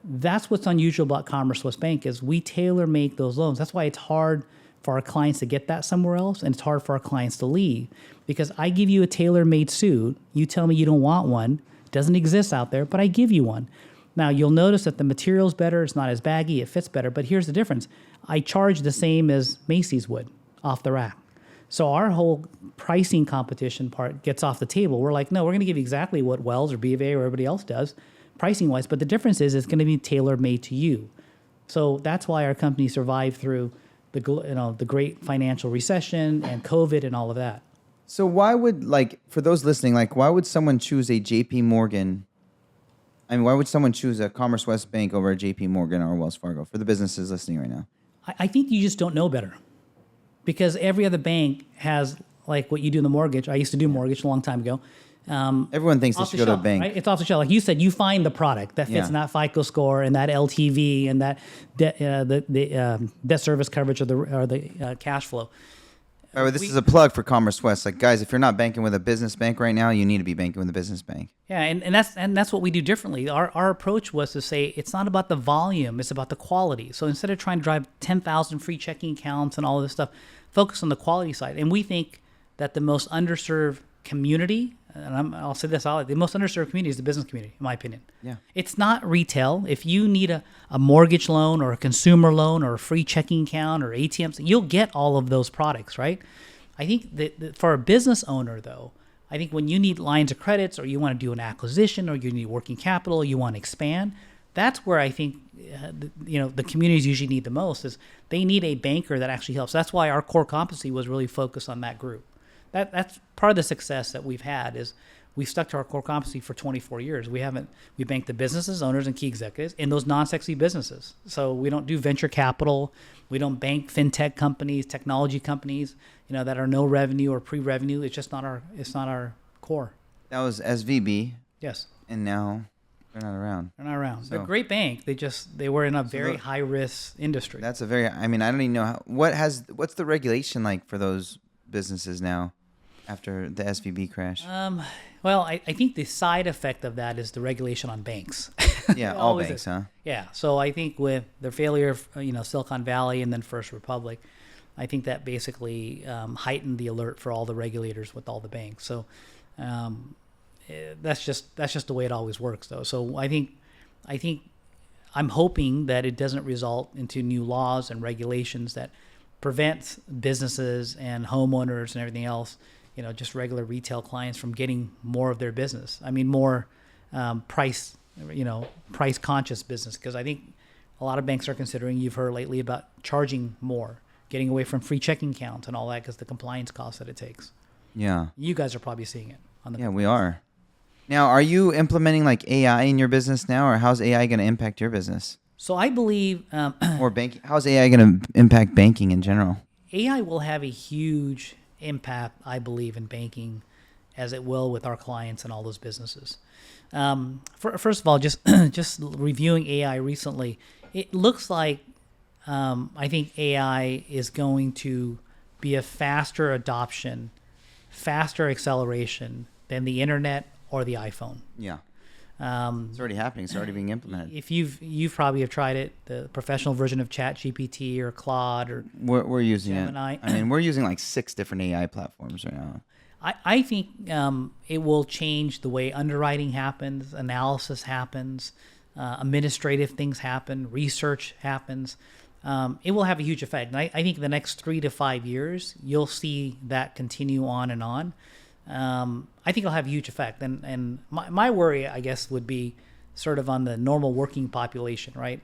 That's what's unusual about CommerceWest Bank is we tailor make those loans. That's why it's hard for our clients to get that somewhere else, and it's hard for our clients to leave, because I give you a tailor-made suit. You tell me you don't want one. It doesn't exist out there, but I give you one. Now, you'll notice that the material's better. It's not as baggy. It fits better. But here's the difference. I charge the same as Macy's would off the rack. So our whole pricing competition part gets off the table. We're like, no, we're going to give you exactly what Wells or B of A or everybody else does pricing-wise, but the difference is it's going to be tailor-made to you. So that's why our company survived through the great financial recession and COVID and all of that. So why would, for those listening, why would someone choose a JP Morgan? I mean, why would someone choose a CommerceWest Bank over a JP Morgan or Wells Fargo for the businesses listening right now? I think you just don't know better, because every other bank has what you do in the mortgage. I used to do mortgage a long time ago. Everyone thinks they should go to a bank. Right? It's off the shelf. Like you said, you find the product that fits in that FICO score and that LTV and that debt service coverage or the cash flow. By the way, this is a plug for CommerceWest. Guys, if you're not banking with a business bank right now, you need to be banking with a business bank. Yeah, and that's what we do differently. Our approach was to say it's not about the volume, it's about the quality. So instead of trying to drive 10,000 free checking accounts and all of this stuff, focus on the quality side. And we think that the most underserved community, and I'll say this out, the most underserved community is the business community, in my opinion. Yeah. It's not retail. If you need a mortgage loan or a consumer loan or a free checking account or ATMs, you'll get all of those products, right? I think that for a business owner, though, I think when you need lines of credits or you want to do an acquisition or you need working capital, you want to expand, that's where I think the communities usually need the most, is they need a banker that actually helps. That's why our core competency was really focused on that group. That's part of the success that we've had, is we've stuck to our core competency for 24 years. We bank the businesses, owners, and key executives in those non-sexy businesses. So we don't do venture capital. We don't bank fintech companies, technology companies, that are no revenue or pre-revenue. It's just not our core. That was SVB. Yes. And now they're not around. They're not around. So, they're a great bank. They were in a very high risk industry. That's I don't even know what's the regulation like for those businesses now after the SVB crash? Well, I think the side effect of that is the regulation on banks. Yeah, It all always banks, is. huh? Yeah. So I think with the failure of Silicon Valley and then First Republic, I think that basically heightened the alert for all the regulators with all the banks. So that's just the way it always works, though. So I think I'm hoping that it doesn't result into new laws and regulations that prevents businesses and homeowners and everything else, just regular retail clients from getting more of their business. I mean, more price conscious business, because I think a lot of banks are considering, you've heard lately about charging more, getting away from free checking accounts and all that because the compliance costs that it takes. Yeah. You guys are probably seeing it on the Yeah, we are. Now, are you implementing like AI in your business now, or how's AI going to impact your business? So I believe Or banking? How's AI going to impact banking in general? AI will have a huge impact, I believe, in banking, as it will with our clients and all those businesses. First of all, just reviewing AI recently, it looks like I think AI is going to be a faster adoption, faster acceleration than the internet or the iPhone. Yeah. It's already happening. It's already being implemented. If you've probably have tried it, the professional version of ChatGPT or Claude or We're using Gemini. it. I mean, we're using like 6 different AI platforms right now. I think it will change the way underwriting happens, analysis happens, administrative things happen, research happens. It will have a huge effect. And I think the next 3 to 5 years, you'll see that continue on and on. I think it'll have a huge effect. And my worry, I guess, would be sort of on the normal working population, right?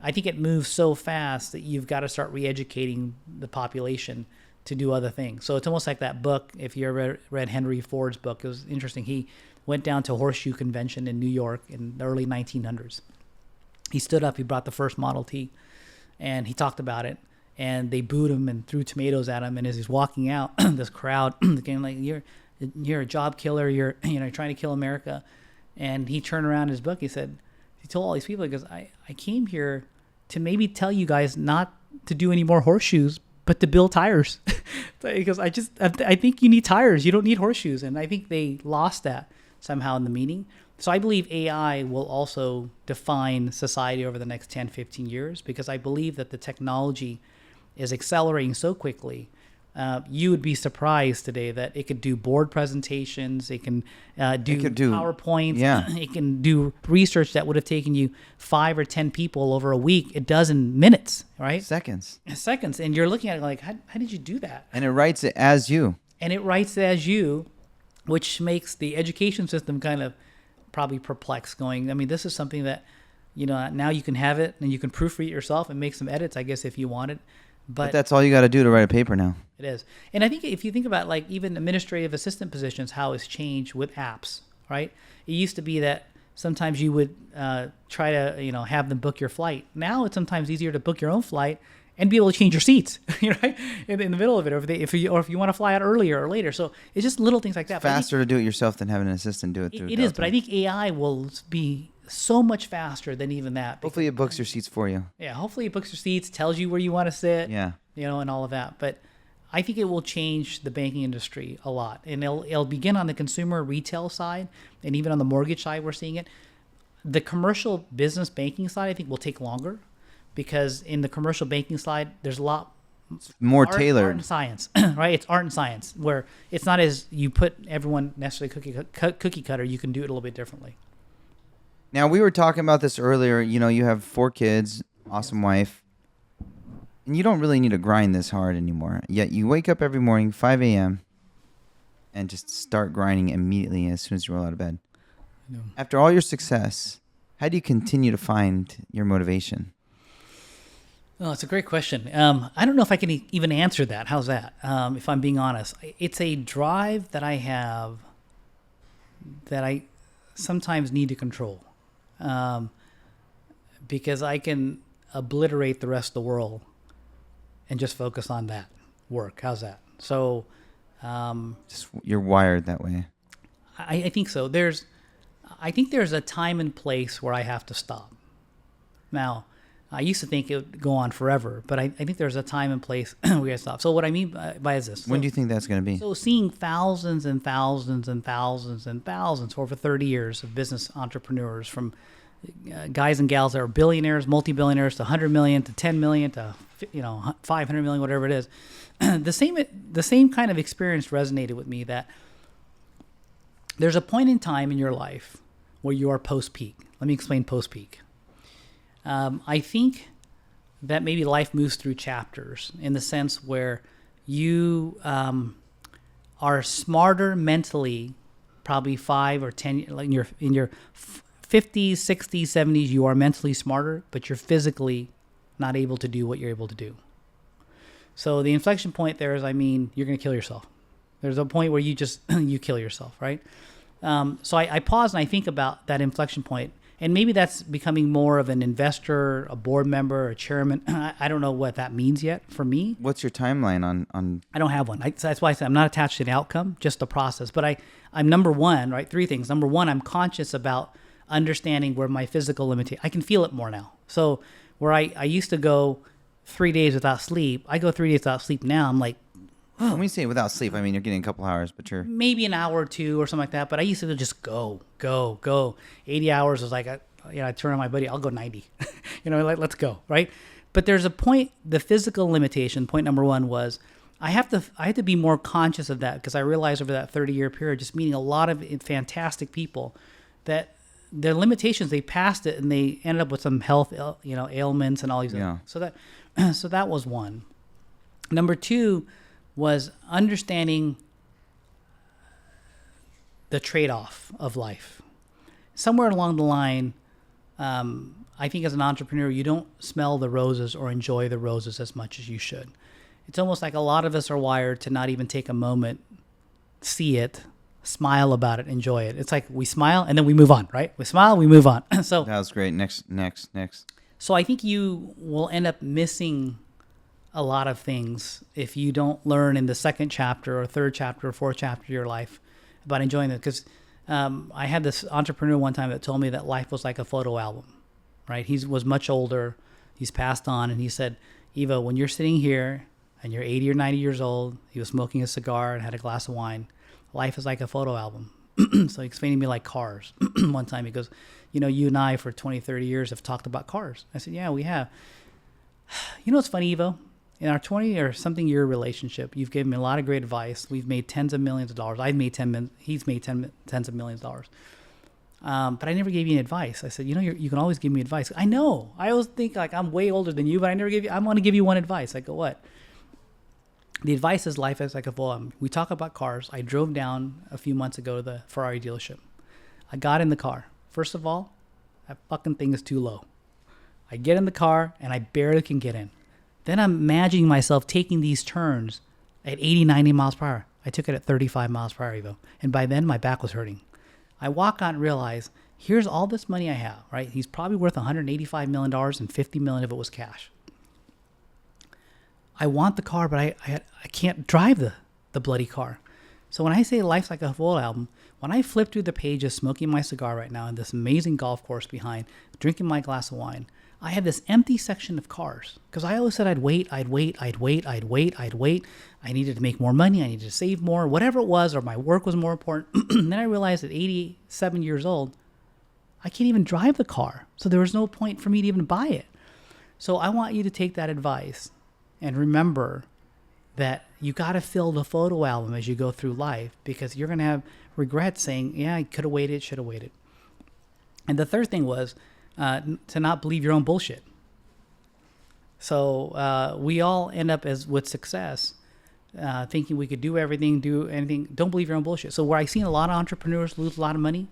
I think it moves so fast that you've got to start re-educating the population to do other things. So it's almost like that book, if you ever read Henry Ford's book, it was interesting. He went down to Horseshoe Convention in New York in the early 1900s. He stood up, he brought the first Model T, and he talked about it. And they booed him and threw tomatoes at him. And as he's walking out, this crowd came like, you're a job killer. You're trying to kill America. And he turned around in his book. He told all these people, he goes, I came here to maybe tell you guys not to do any more horseshoes, but to build tires. Because I think you need tires. You don't need horseshoes. And I think they lost that somehow in the meeting. So I believe AI will also define society over the next 10, 15 years, because I believe that the technology is accelerating so quickly. You would be surprised today that it could do board presentations, it can do PowerPoints, yeah. It can do research that would have taken you 5 or 10 people over a week. It does in minutes, right? Seconds. And you're looking at it like, how did you do that? And it writes it as you. Which makes the education system kind of probably perplexed, going, I mean, this is something that, now you can have it and you can proofread it yourself and make some edits, I guess, if you want it. But that's all you got to do to write a paper now. It is. And I think if you think about like even administrative assistant positions, how it's changed with apps, right? It used to be that sometimes you would try to, have them book your flight. Now it's sometimes easier to book your own flight and be able to change your seats, right? In the middle of it, or if you want to fly out earlier or later. So it's just little things like that. It's faster to do it yourself than having an assistant do it through. It is, but I think AI will be so much faster than even that. Hopefully it books your seats for you. Yeah, hopefully it books your seats, tells you where you want to sit, yeah, and all of that. But I think it will change the banking industry a lot. And it'll begin on the consumer retail side, and even on the mortgage side, we're seeing it. The commercial business banking side, I think, will take longer, because in the commercial banking side, there's a lot more tailored. Art and science, right? It's art and science, where it's not as you put everyone necessarily cookie cutter. You can do it a little bit differently. Now, we were talking about this earlier. You have 4 kids, awesome wife, and you don't really need to grind this hard anymore. Yet you wake up every morning, 5 a.m., and just start grinding immediately as soon as you roll out of bed. Yeah. After all your success, how do you continue to find your motivation? Oh, it's a great question. I don't know if I can even answer that. How's that? If I'm being honest, it's a drive that I have that I sometimes need to control. Because I can obliterate the rest of the world and just focus on that work. How's that? So, you're wired that way. I think so. I think there's a time and place where I have to stop. Now, I used to think it would go on forever, but I think there's a time and place we got to stop. So what I mean by is this. When do you think that's going to be? So seeing thousands and thousands and thousands and thousands for over 30 years of business entrepreneurs, from guys and gals that are billionaires, multi-billionaires, to 100 million, to 10 million, to 500 million, whatever it is. the same kind of experience resonated with me, that there's a point in time in your life where you are post-peak. Let me explain post-peak. I think that maybe life moves through chapters, in the sense where you are smarter mentally, probably 5 or 10, like in your 50s, 60s, 70s, you are mentally smarter, but you're physically not able to do what you're able to do. So the inflection point there is, you're going to kill yourself. There's a point where you just, you kill yourself, right? So I pause and I think about that inflection point. And maybe that's becoming more of an investor, a board member, a chairman. I don't know what that means yet for me. What's your timeline on? I don't have one. That's why I said I'm not attached to the outcome, just the process. But I'm number one, right? 3 things. Number one, I'm conscious about understanding where my physical limitation. I can feel it more now. So where I used to go 3 days without sleep, I go 3 days without sleep now. I'm like, When you say without sleep, you're getting a couple hours, but you're... Maybe an hour or 2 or something like that. But I used to just go. 80 hours was like, I turn on my buddy, I'll go 90. Let's go, right? But there's a point, the physical limitation, point number one was, I had to be more conscious of that, because I realized over that 30-year period, just meeting a lot of fantastic people, that their limitations, they passed it and they ended up with some health, ailments and all these other things. So that was one. Number 2 was understanding the trade-off of life. Somewhere along the line, I think as an entrepreneur, you don't smell the roses or enjoy the roses as much as you should. It's almost like a lot of us are wired to not even take a moment, see it, smile about it, enjoy it. It's like we smile and then we move on, right? We smile, we move on. So that was great. Next. So I think you will end up missing a lot of things if you don't learn in the 2nd chapter or 3rd chapter or 4th chapter of your life about enjoying it. Because I had this entrepreneur one time that told me that life was like a photo album, right? He was much older. He's passed on. And he said, Ivo, when you're sitting here and you're 80 or 90 years old, he was smoking a cigar and had a glass of wine. Life is like a photo album. So he explained to me like cars. One time he goes, you and I for 20, 30 years have talked about cars. I said, yeah, we have. What's funny, Ivo? In our 20 or something year relationship, you've given me a lot of great advice. We've made tens of millions of dollars. He's made tens of millions of dollars. But I never gave you any advice. I said, you can always give me advice. I know. I always think like I'm way older than you, but I want to give you one advice. I go, what? The advice is life is like a full. We talk about cars. I drove down a few months ago to the Ferrari dealership. I got in the car. First of all, that fucking thing is too low. I get in the car and I barely can get in. Then I'm imagining myself taking these turns at 80, 90 miles per hour. I took it at 35 miles per hour, Ivo. And by then, my back was hurting. I walk out and realize, here's all this money I have, right? He's probably worth $185 million and $50 million of it was cash. I want the car, but I can't drive the bloody car. So when I say life's like a full album, when I flip through the pages, smoking my cigar right now in this amazing golf course behind, drinking my glass of wine, I had this empty section of cars because I always said I'd wait. I needed to make more money. I needed to save more, whatever it was, or my work was more important. And then I realized at 87 years old, I can't even drive the car. So there was no point for me to even buy it. So I want you to take that advice and remember that you got to fill the photo album as you go through life, because you're going to have regrets saying, yeah, I could have waited, should have waited. And the third thing was, to not believe your own bullshit. So we all end up with success, thinking we could do everything, do anything. Don't believe your own bullshit. So where I've seen a lot of entrepreneurs lose a lot of money,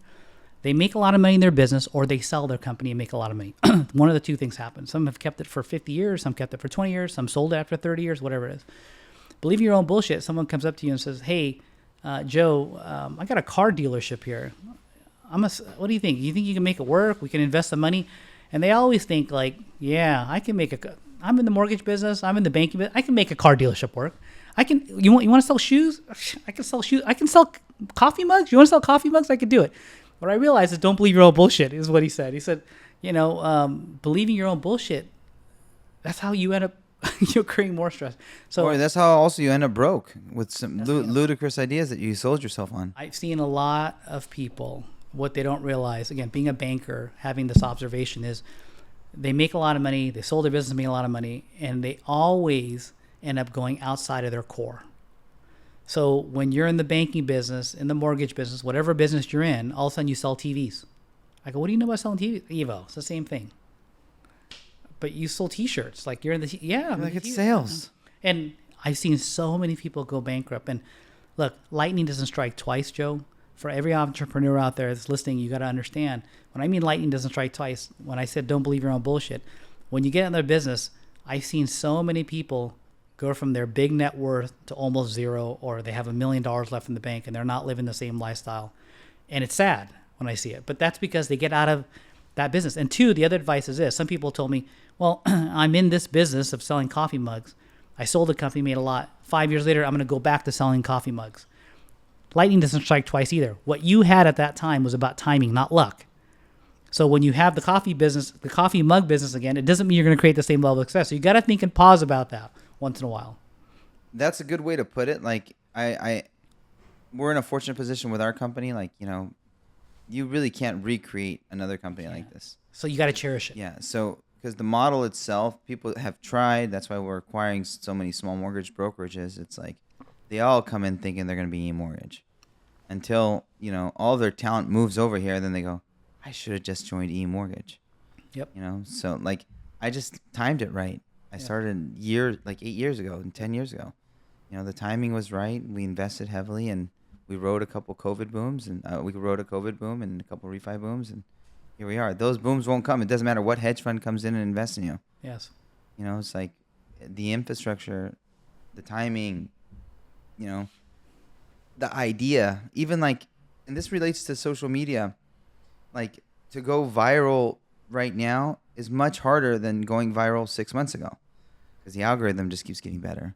they make a lot of money in their business or they sell their company and make a lot of money. One of the two things happen. Some have kept it for 50 years, some kept it for 20 years, some sold it after 30 years, whatever it is. Believe your own bullshit. Someone comes up to you and says, hey, Joe, I got a car dealership here. What do you think? You think you can make it work? We can invest the money. And they always think like, yeah, I'm in the mortgage business. I'm in the banking business. I can make a car dealership work. You want to sell shoes? I can sell shoes. I can sell coffee mugs. You want to sell coffee mugs? I could do it. What I realized is don't believe your own bullshit is what he said. He said, believing your own bullshit that's how you end up you're creating more stress. So or that's how also you end up broke with some ludicrous ideas that you sold yourself on. I've seen a lot of people, what they don't realize, again, being a banker, having this observation is they make a lot of money, they sold their business, make a lot of money, and they always end up going outside of their core. So when you're in the banking business, in the mortgage business, whatever business you're in, all of a sudden you sell TVs. I go, what do you know about selling TVs? Ivo, it's the same thing. But you sold T-shirts, like you're in the Like it's sales. And I've seen so many people go bankrupt. And look, lightning doesn't strike twice, Joe. For every entrepreneur out there that's listening, you got to understand. When I mean lightning doesn't strike twice, when I said don't believe your own bullshit, when you get in their business, I've seen so many people go from their big net worth to almost zero, or they have $1 million left in the bank and they're not living the same lifestyle. And it's sad when I see it. But that's because they get out of that business. And two, the other advice is this. Some people told me, well, I'm in this business of selling coffee mugs. I sold a company, made a lot. 5 years later, I'm going to go back to selling coffee mugs. Lightning doesn't strike twice either. What you had at that time was about timing, not luck. So when you have the coffee business, the coffee mug business again, it doesn't mean you're going to create the same level of success. So you got to think and pause about that once in a while. That's a good way to put it. Like we're in a fortunate position with our company. Like, you really can't recreate another company like this. So you got to cherish it. Yeah. So because the model itself, people have tried. That's why we're acquiring so many small mortgage brokerages. It's like they all come in thinking they're going to be e-mortgage until, all their talent moves over here. Then they go, I should have just joined e-mortgage. Yep. So like I just timed it right. I started 8 years ago and 10 years ago. The timing was right. We invested heavily and we rode a couple COVID booms and we rode a COVID boom and a couple refi booms and here we are. Those booms won't come. It doesn't matter what hedge fund comes in and invests in you. Yes. It's like the infrastructure, the timing, the idea, even like, and this relates to social media, like to go viral right now is much harder than going viral 6 months ago because the algorithm just keeps getting better.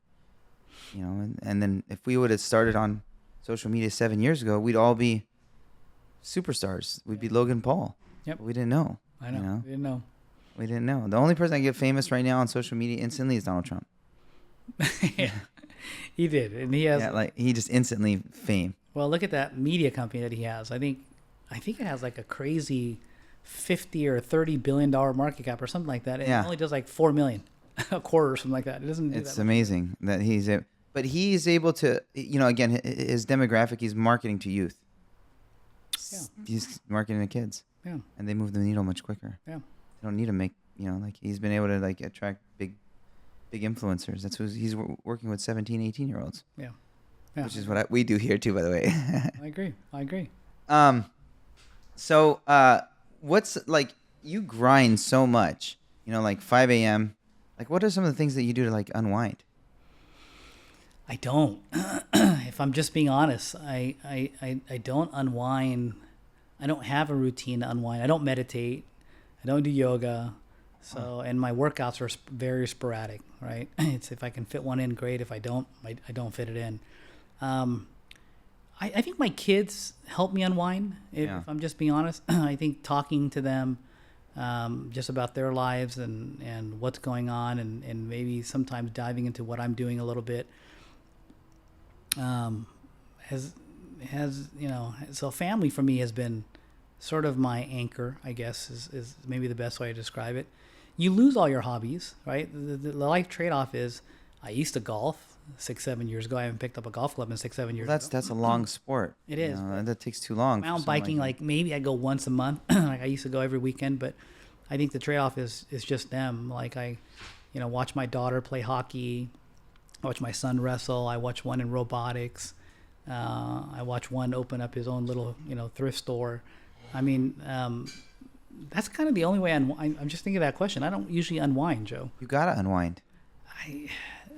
And then if we would have started on social media 7 years ago, we'd all be superstars. We'd be Logan Paul. Yep. But we didn't know. I know. We didn't know. The only person that get famous right now on social media instantly is Donald Trump. Yeah. He did. And he has. Yeah, he just instantly fame. Well, look at that media company that he has. I think it has like a crazy 50 or $30 billion market cap or something like that. And it only does like 4 million a quarter or something like that. It doesn't do It's that amazing that but he's able to, again, his demographic, he's marketing to youth. Yeah. He's marketing to kids. Yeah. And they move the needle much quicker. Yeah. They don't need to make, he's been able to attract big influencers. That's who he's working with 17, 18-year-olds. Yeah. Which is what we do here too, by the way. I agree. So what's you grind so much, 5 a.m. What are some of the things that you do to unwind? I don't. If I'm just being honest, I don't unwind. I don't have a routine to unwind. I don't meditate. I don't do yoga. So, and my workouts are very sporadic, right? It's if I can fit one in, great. If I don't, I don't fit it in. I think my kids help me unwind. If I'm just being honest, I think talking to them just about their lives and what's going on and maybe sometimes diving into what I'm doing a little bit so family for me has been sort of my anchor, I guess is maybe the best way to describe it. You lose all your hobbies, right? The life trade-off is I used to golf 6-7 years ago. I haven't picked up a golf club in 6-7 years ago. That's a long sport. It is. That takes too long. Mountain biking, maybe I go once a month. I used to go every weekend, but I think the trade-off is just them. I watch my daughter play hockey. I watch my son wrestle. I watch one in robotics. I watch one open up his own little, thrift store. I mean, that's kind of the only way I'm just thinking of that question. I don't usually unwind, Joe. You got to unwind.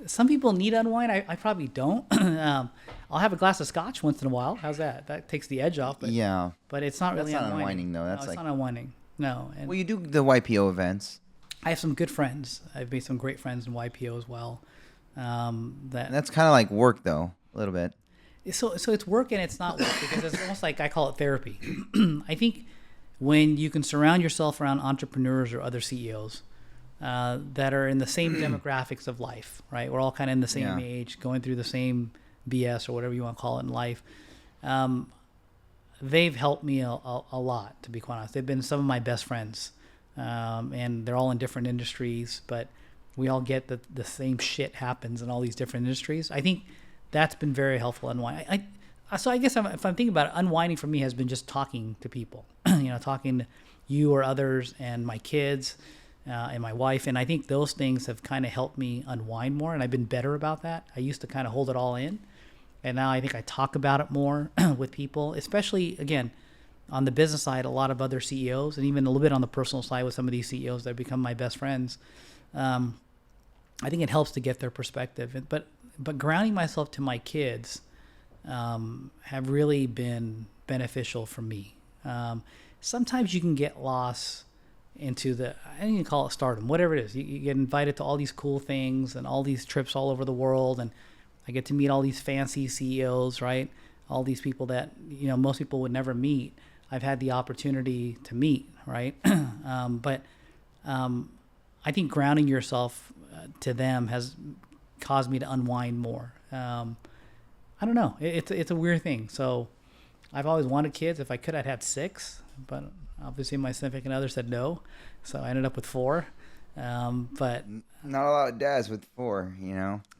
Some people need unwind. I probably don't. I'll have a glass of scotch once in a while. How's that? That takes the edge off. But it's not really unwinding, though. It's not unwinding. No. Well, you do the YPO events. I have some good friends. I've made some great friends in YPO as well. And that's kind of like work, though, a little bit. So it's work and it's not work because it's almost like I call it therapy. I think when you can surround yourself around entrepreneurs or other CEOs that are in the same demographics of life, right? We're all kind of in the same age, going through the same BS or whatever you want to call it in life. They've helped me a lot, to be quite honest. They've been some of my best friends, and they're all in different industries, but we all get that the same shit happens in all these different industries. I think that's been very helpful. So I guess if I'm thinking about it, unwinding for me has been just talking to people, talking to you or others and my kids and my wife. And I think those things have kind of helped me unwind more. And I've been better about that. I used to kind of hold it all in. And now I think I talk about it more with people, especially, again, on the business side, a lot of other CEOs, and even a little bit on the personal side with some of these CEOs that have become my best friends. I think it helps to get their perspective. But grounding myself to my kids have really been beneficial for me. Sometimes you can get lost into I don't even call it stardom, whatever it is. You get invited to all these cool things and all these trips all over the world, and I get to meet all these fancy CEOs, right? All these people that, most people would never meet. I've had the opportunity to meet, right? But I think grounding yourself to them has caused me to unwind more. I don't know. It's a weird thing. So I've always wanted kids. If I could, I'd have 6, but obviously my significant other said no. So I ended up with 4. But not a lot of dads with 4,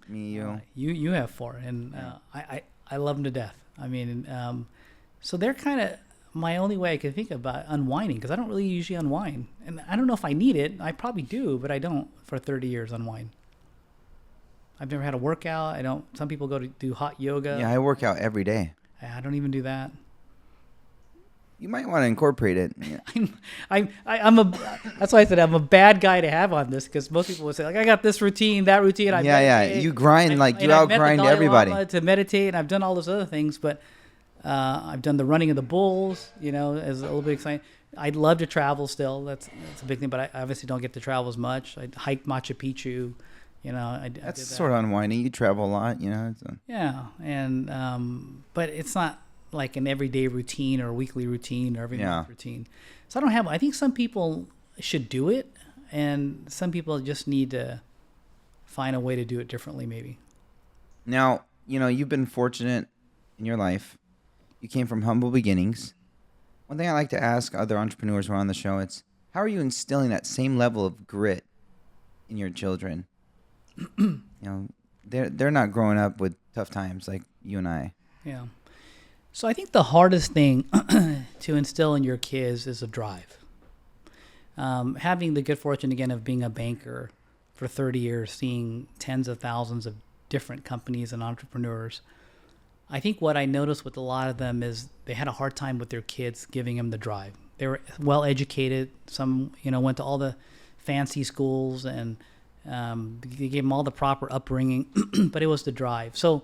me, you. You have 4, and I love them to death. I mean, so they're kind of my only way I can think about unwinding, because I don't really usually unwind, and I don't know if I need it. I probably do, but I don't for 30 years unwind. I've never had a workout. I don't. Some people go to do hot yoga. Yeah, I work out every day. I don't even do that. You might want to incorporate it. Yeah. That's why I said I'm a bad guy to have on this, because most people would say, like, I got this routine, that routine. I meditate, you grind, you outgrind everybody. To meditate, and I've done all those other things, but I've done the running of the bulls, as a little bit exciting. I'd love to travel still. That's a big thing, but I obviously don't get to travel as much. I hiked Machu Picchu. I did that. Sort of unwinding. You travel a lot, Yeah, and but it's not like an everyday routine or a weekly routine or every month routine. So I think some people should do it, and some people just need to find a way to do it differently, maybe. Now, you've been fortunate in your life. You came from humble beginnings. One thing I like to ask other entrepreneurs who are on the show, it's how are you instilling that same level of grit in your children? They're not growing up with tough times like you and I. Yeah. So I think the hardest thing to instill in your kids is a drive. Having the good fortune, again, of being a banker for 30 years, seeing tens of thousands of different companies and entrepreneurs, I think what I noticed with a lot of them is they had a hard time with their kids giving them the drive. They were well educated. Some, went to all the fancy schools, and they gave them all the proper upbringing, but it was the drive. So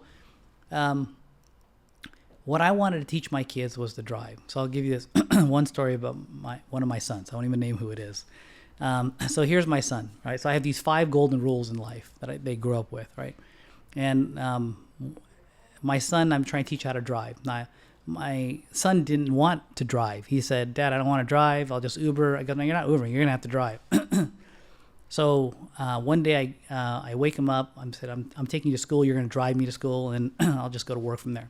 what I wanted to teach my kids was the drive. So I'll give you this one story about one of my sons. I won't even name who it is. So here's my son, right? So I have these 5 golden rules in life that they grew up with, right? And my son, I'm trying to teach how to drive. Now, my son didn't want to drive. He said, "Dad, I don't want to drive. I'll just Uber." I go, "No, you're not Ubering. You're going to have to drive." So one day I wake him up. I said, I'm taking you to school. You're going to drive me to school, and I'll just go to work from there.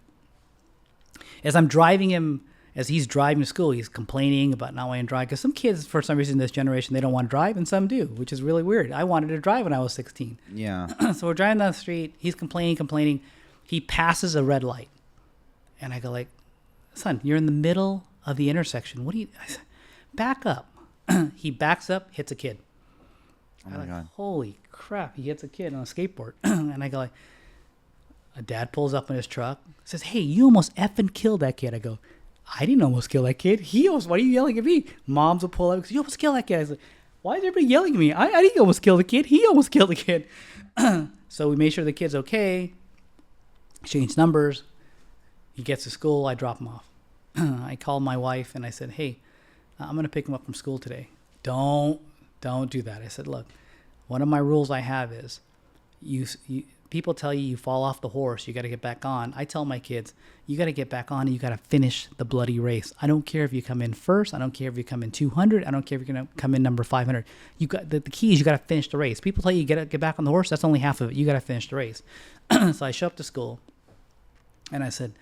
As I'm driving him, as he's driving to school, he's complaining about not wanting to drive. Because some kids, for some reason in this generation, they don't want to drive, and some do, which is really weird. I wanted to drive when I was 16. Yeah. So we're driving down the street. He's complaining. He passes a red light. And I go like, "Son, you're in the middle of the intersection. What do you... I said, back up." He backs up, hits a kid. Oh my God. Holy crap, he hits a kid on a skateboard. And I go like, a dad pulls up in his truck, says, "Hey, you almost effing killed that kid." I go, "I didn't almost kill that kid. Why are you yelling at me?" Moms will pull up, "You almost killed that kid." I was like, "Why is everybody yelling at me? I didn't almost kill the kid. He almost killed the kid." So we made sure the kid's okay, changed numbers. He gets to school, I drop him off. I called my wife and I said, "Hey, I'm going to pick him up from school today. Don't do that." I said, "Look, one of my rules I have is you people tell you fall off the horse, you got to get back on. I tell my kids, you got to get back on and you got to finish the bloody race. I don't care if you come in first. I don't care if you come in 200. I don't care if you're going to come in number 500. You got the key is you got to finish the race. People tell you get back on the horse. That's only half of it. You got to finish the race. So I show up to school and I said,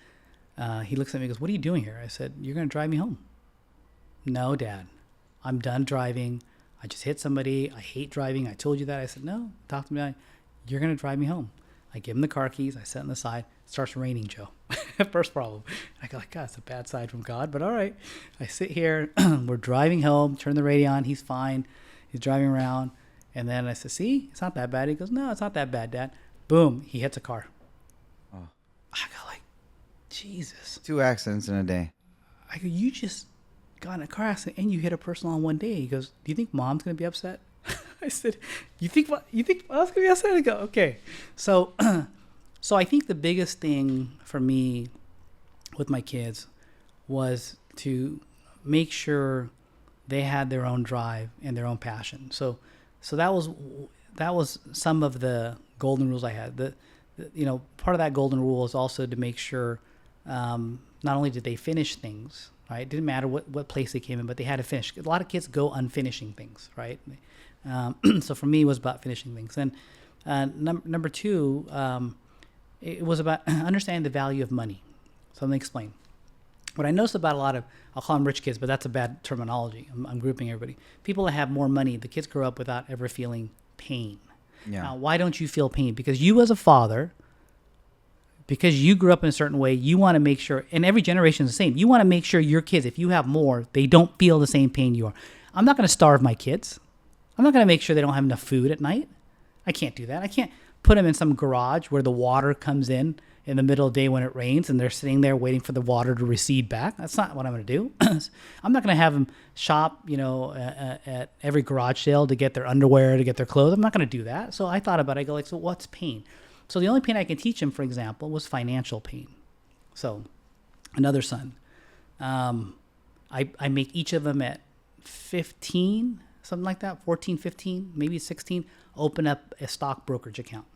he looks at me and goes, what are you doing here? I said, you're going to drive me home. No, Dad, I'm done driving. I just hit somebody. I hate driving. I told you that. I said, no, talk to me. You're going to drive me home. I give him the car keys. I set on the side. It starts raining, Joe. First problem. I go like, God, it's a bad side from God, but all right. I sit here. We're driving home. Turn the radio on. He's fine. He's driving around. And then I said, see, it's not that bad. He goes, no, it's not that bad, Dad. Boom. He hits a car. Oh. I go like, Jesus. 2 accidents in a day. I go, you just got in a car accident and you hit a person on one day. He goes, do you think Mom's going to be upset? I said, you think Mom's going to be upset? I go, okay. So I think the biggest thing for me with my kids was to make sure they had their own drive and their own passion. So that was some of the golden rules I had. Part of that golden rule is also to make sure not only did they finish things, right? It didn't matter what place they came in, but they had to finish. A lot of kids go unfinishing things, right? So for me, it was about finishing things. And number two, it was about understanding the value of money. So let me explain. What I noticed about a lot of, I'll call them rich kids, but that's a bad terminology. I'm grouping everybody. People that have more money, the kids grow up without ever feeling pain. Yeah. Now, why don't you feel pain? Because you as a father, because you grew up in a certain way, you want to make sure, and every generation is the same, you want to make sure your kids, if you have more, they don't feel the same pain you are. I'm not going to starve my kids. I'm not going to make sure they don't have enough food at night. I can't do that. I can't put them in some garage where the water comes in the middle of the day when it rains and they're sitting there waiting for the water to recede back. That's not what I'm going to do. I'm not going to have them shop, at every garage sale to get their underwear, to get their clothes. I'm not going to do that. So I thought about it. I go like, so what's pain? So the only pain I can teach him, for example, was financial pain. So another son, I make each of them at 15, something like that, 14, 15, maybe 16, open up a stock brokerage account.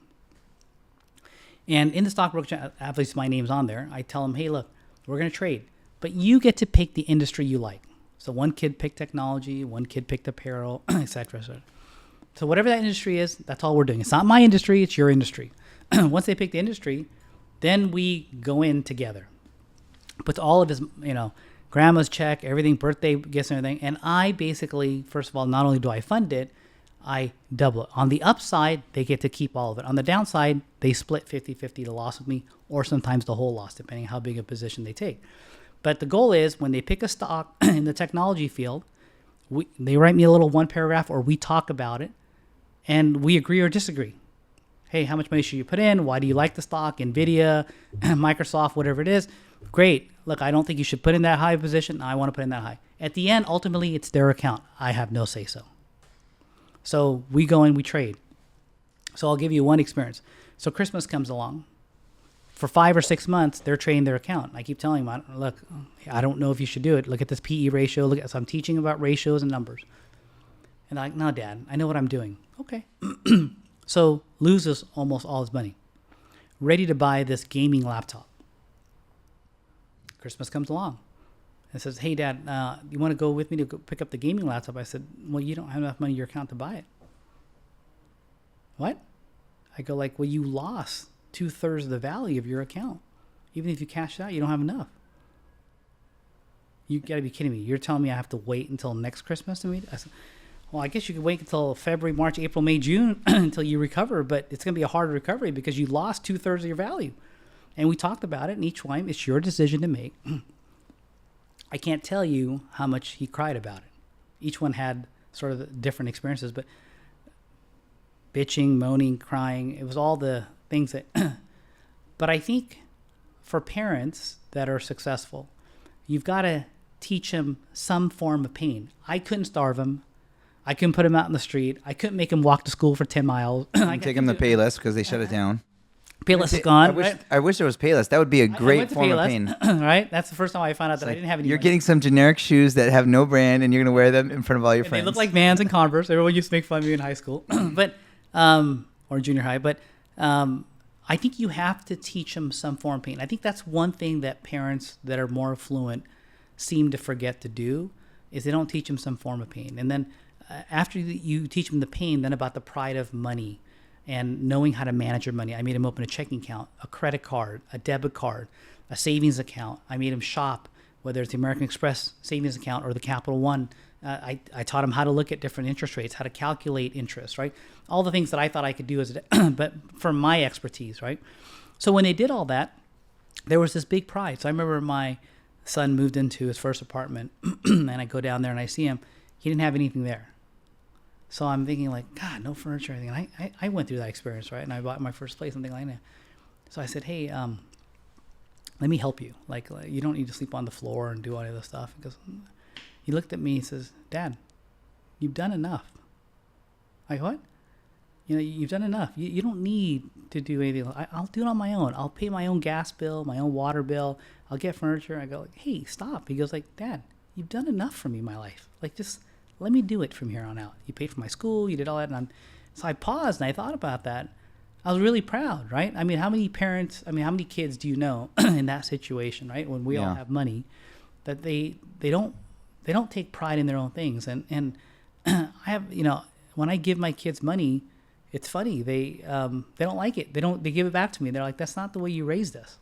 And in the stock brokerage account, at least my name's on there, I tell them, hey, look, we're going to trade, but you get to pick the industry you like. So one kid picked technology, one kid picked apparel, et cetera, et cetera. So whatever that industry is, that's all we're doing. It's not my industry, it's your industry. Once they pick the industry, then we go in together. Puts all of his, grandma's check, everything, birthday gifts and everything. And I basically, first of all, not only do I fund it, I double it. On the upside, they get to keep all of it. On the downside, they split 50-50 the loss with me, or sometimes the whole loss, depending on how big a position they take. But the goal is when they pick a stock in the technology field, they write me a little one paragraph or we talk about it and we agree or disagree. Hey, how much money should you put in? Why do you like the stock? NVIDIA, Microsoft, whatever it is. Great. Look, I don't think you should put in that high position. I want to put in that high. At the end, ultimately, it's their account. I have no say-so. So we go and we trade. So I'll give you one experience. So Christmas comes along. For 5 or 6 months, they're trading their account. I keep telling them, look, I don't know if you should do it. Look at this PE ratio. So I'm teaching about ratios and numbers. And they're like, no, Dad, I know what I'm doing. Okay. So loses almost all his money. Ready to buy this gaming laptop. Christmas comes along. And says, hey, Dad, you want to go with me to go pick up the gaming laptop? I said, well, you don't have enough money in your account to buy it. What? I go like, well, you lost 2/3 of the value of your account. Even if you cash it out, you don't have enough. You got to be kidding me. You're telling me I have to wait until next Christmas to meet? I said, well, I guess you could wait until February, March, April, May, June until you recover, but it's going to be a hard recovery because you lost 2/3 of your value. And we talked about it, and each time it's your decision to make. I can't tell you how much he cried about it. Each one had sort of different experiences, but bitching, moaning, crying, it was all the things that... But I think for parents that are successful, you've got to teach them some form of pain. I couldn't starve them. I couldn't put them out in the street. I couldn't make them walk to school for 10 miles. I take them to Payless because they shut it down. Payless is gone. I wish there was Payless. That would be a great form of pain. Right? That's the first time I found out that I didn't have any You're money. getting some generic shoes that have no brand, and you're going to wear them in front of all your friends. They look like Vans and Converse. Everyone used to make fun of me in high school, but or junior high. But I think you have to teach them some form of pain. I think that's one thing that parents that are more affluent seem to forget to do, is they don't teach them some form of pain. And then after you teach them the pain, then about the pride of money and knowing how to manage your money. I made them open a checking account, a credit card, a debit card, a savings account. I made them shop, whether it's the American Express savings account or the Capital One. I taught them how to look at different interest rates, how to calculate interest, right? All the things that I thought I could do but from my expertise, right? So when they did all that, there was this big pride. So I remember my son moved into his first apartment and I go down there and I see him. He didn't have anything there. So I'm thinking like, God, no furniture or anything. And I went through that experience, right? And I bought my first place, something like that. So I said, hey, let me help you. Like, you don't need to sleep on the floor and do all of this stuff. He looked at me and says, Dad, you've done enough. Like, what? You've done enough. You don't need to do anything. I'll do it on my own. I'll pay my own gas bill, my own water bill. I'll get furniture. I go, hey, stop. He goes like, Dad, you've done enough for me in my life. Like, just let me do it from here on out. You paid for my school. You did all that. So I paused and I thought about that. I was really proud, right? I mean, how many kids do you know in that situation, right? When we all have money, that they don't take pride in their own things. And I have, when I give my kids money, it's funny. They don't like it. They give it back to me. They're like, that's not the way you raised us.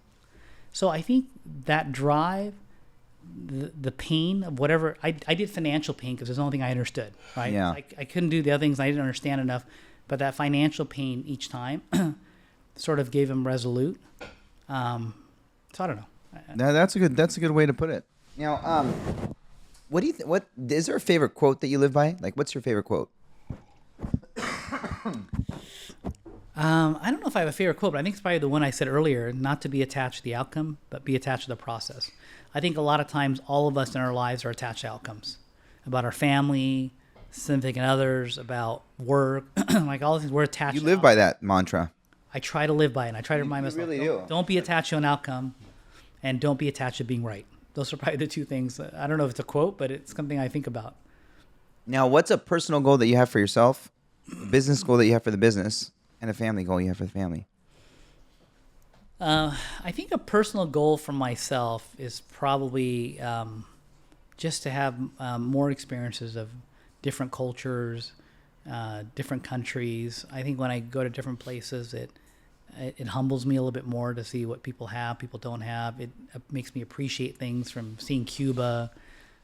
So I think that drive, the pain of whatever, I did financial pain because it's the only thing I understood, right? Yeah. I couldn't do the other things I didn't understand enough, but that financial pain each time sort of gave him resolute. So I don't know. That's a good way to put it. Now, what do you what is there a favorite quote that you live by? Like, what's your favorite quote? I don't know if I have a favorite quote, but I think it's probably the one I said earlier, not to be attached to the outcome, but be attached to the process. I think a lot of times all of us in our lives are attached to outcomes, about our family, significant others, about work, like all these things we're attached to. You live by that mantra. I try to live by it, and I try to remind myself, really don't be attached to an outcome, and don't be attached to being right. Those are probably the two things. I don't know if it's a quote, but it's something I think about. Now, what's a personal goal that you have for yourself, a business goal that you have for the business, and a family goal you have for the family? I think a personal goal for myself is probably just to have more experiences of different cultures, different countries. I think when I go to different places, it humbles me a little bit more to see what people have, people don't have. It makes me appreciate things, from seeing Cuba,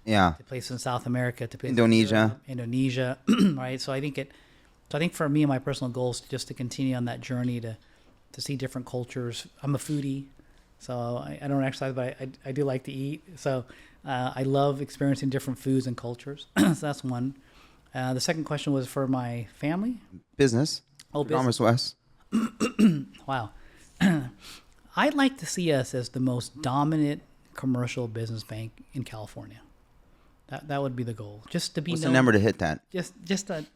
to places in South America, to places Indonesia, right? So I think for me and my personal goal is just to continue on that journey to see different cultures. I'm a foodie, so I don't exercise, but I do like to eat. So I love experiencing different foods and cultures. So that's one. The second question was for my family. Business. Oh, business. CommerceWest. Wow. I'd like to see us as the most dominant commercial business bank in California. That would be the goal. Just to be What's known, the number to hit that? Just a.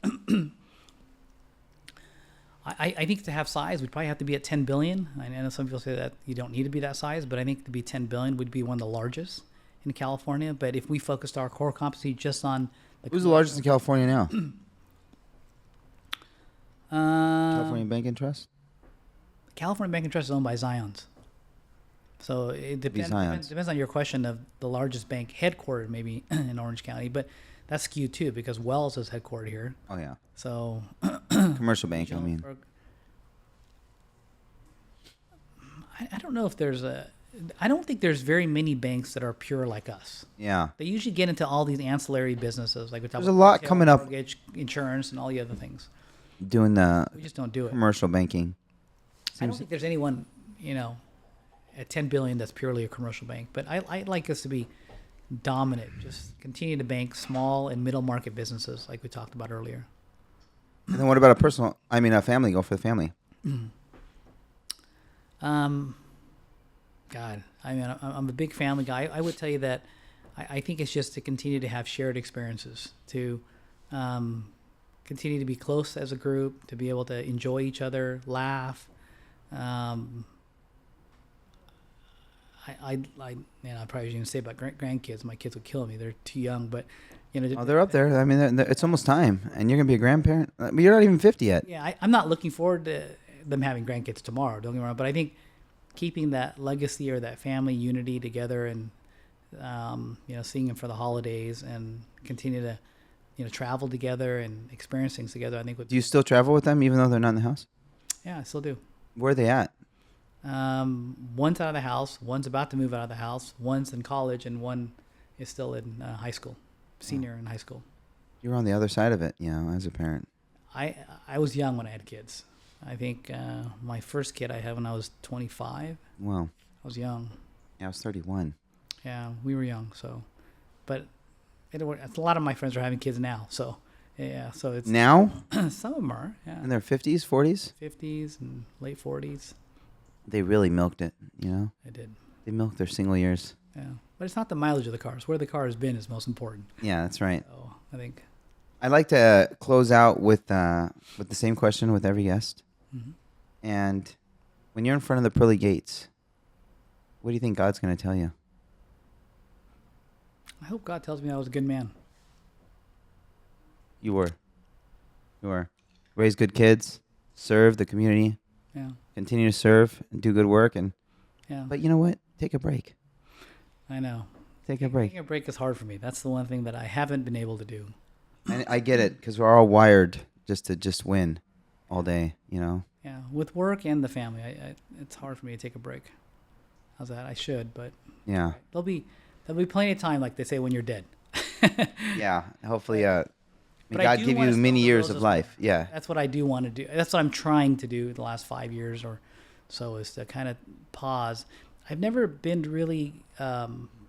I think to have size, we'd probably have to be at 10 billion. I know some people say that you don't need to be that size, but I think to be 10 billion would be one of the largest in California. But if we focused our core competency just on who's the largest in California now? California Bank and Trust. California Bank and Trust is owned by Zions. So it depends on your question of the largest bank headquartered maybe in Orange County, but that's skewed too because Wells is headquartered here. Oh yeah. So commercial bank, I mean. I don't know if I don't think there's very many banks that are pure like us. Yeah. They usually get into all these ancillary businesses, like we talk about. There's a lot coming up. Mortgage, insurance, and all the other things. Doing the we just don't do it. Commercial banking. I don't think there's anyone, at 10 billion that's purely a commercial bank. But I'd like us to be dominant. Just continue to bank small and middle market businesses, like we talked about earlier. And then what about a family goal for the family? God, I'm a big family guy. I would tell you that I think it's just to continue to have shared experiences, to continue to be close as a group, to be able to enjoy each other, laugh. I probably shouldn't say about grandkids. My kids would kill me. They're too young, but they're up there. I mean, it's almost time, and you're gonna be a grandparent. You're not even 50 yet. Yeah, I'm not looking forward to them having grandkids tomorrow. Don't get me wrong, but I think keeping that legacy or that family unity together, and seeing them for the holidays and continue to travel together and experience things together. I think. Do you still travel with them even though they're not in the house? Yeah, I still do. Where are they at? One's out of the house. One's about to move out of the house. One's in college, and one is still in high school, senior in high school. You're on the other side of it, as a parent. I was young when I had kids. I think my first kid I had when I was 25. Wow. I was young. Yeah, I was 31. Yeah, we were young. So, but a lot of my friends are having kids now. So, yeah. So it's now. Some of them are. Yeah. In their 50s, 40s. 50s and late 40s. They really milked it. They did. They milked their single years. Yeah, but it's not the mileage of the cars. Where the car has been is most important. Yeah, that's right. So I think. I'd like to close out with the same question with every guest. Mm-hmm. And when you're in front of the pearly gates, what do you think God's going to tell you? I hope God tells me I was a good man. You were. Raise good kids, serve the community, continue to serve and do good work. But you know what? Take a break. I know. Take a break. Taking a break is hard for me. That's the one thing that I haven't been able to do. And I get it, because we're all wired to win all day, Yeah, with work and the family, it's hard for me to take a break. How's that? I should, but yeah, there'll be plenty of time, like they say, when you're dead. Yeah, hopefully, may But God give you many years of life. Well. Yeah, That's what I do want to do. That's what I'm trying to do the last 5 years or so, is to kind of pause. I've never been really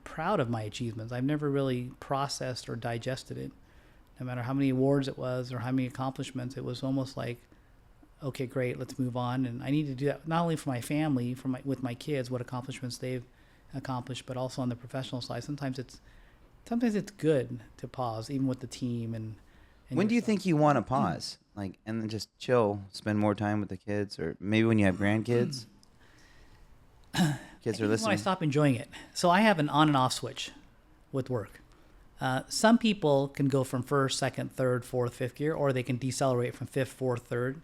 proud of my achievements. I've never really processed or digested it. No matter how many awards it was or how many accomplishments, it was almost like, okay, great, let's move on. And I need to do that not only for my family, with my kids, what accomplishments they've accomplished, but also on the professional side. Sometimes it's good to pause, even with the team. And when do you think you want to pause, and then just chill, spend more time with the kids, or maybe when you have grandkids? Kids are listening. When I stop enjoying it. So I have an on and off switch with work. Some people can go from first, second, third, fourth, fifth gear, or they can decelerate from fifth, fourth, third.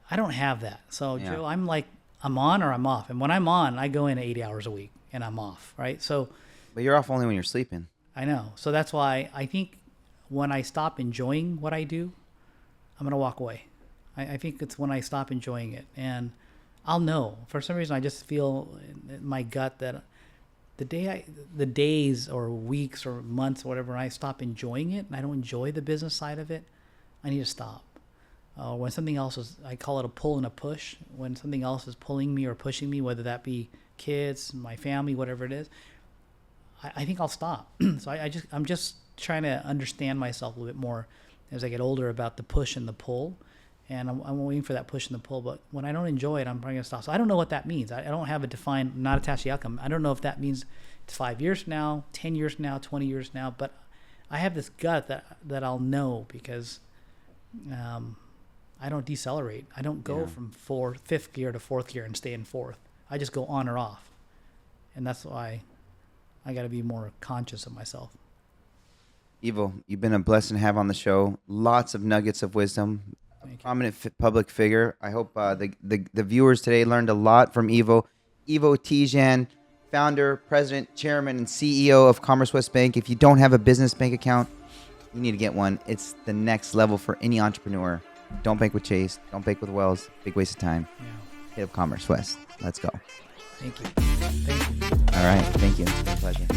I don't have that. So, Joe, I'm like, I'm on or I'm off. And when I'm on, I go in 80 hours a week and I'm off, right? So, but you're off only when you're sleeping. I know. So that's why I think when I stop enjoying what I do, I'm going to walk away. I think it's when I stop enjoying it. And I'll know. For some reason, I just feel in my gut that the days or weeks or months or whatever, I stop enjoying it and I don't enjoy the business side of it, I need to stop. When something else is, I call it a pull and a push. When something else is pulling me or pushing me, whether that be kids, my family, whatever it is, I think I'll stop. So I'm just trying to understand myself a little bit more as I get older about the push and the pull. And I'm waiting for that push and the pull. But when I don't enjoy it, I'm probably going to stop. So I don't know what that means. I don't have a defined, not attached to the outcome. I don't know if that means it's 5 years from now, 10 years from now, 20 years from now. But I have this gut that I'll know, because I don't decelerate. I don't go from fifth gear to fourth gear and stay in fourth. I just go on or off. And that's why I got to be more conscious of myself. Ivo, you've been a blessing to have on the show. Lots of nuggets of wisdom. Prominent public figure. I hope the viewers today learned a lot from Ivo. Ivo Tjan, founder, president, chairman, and CEO of CommerceWest Bank. If you don't have a business bank account, you need to get one. It's the next level for any entrepreneur. Don't bank with Chase. Don't bank with Wells. Big waste of time. Yeah. Hit up CommerceWest. Let's go. Thank you. All right. Thank you. It's been a pleasure.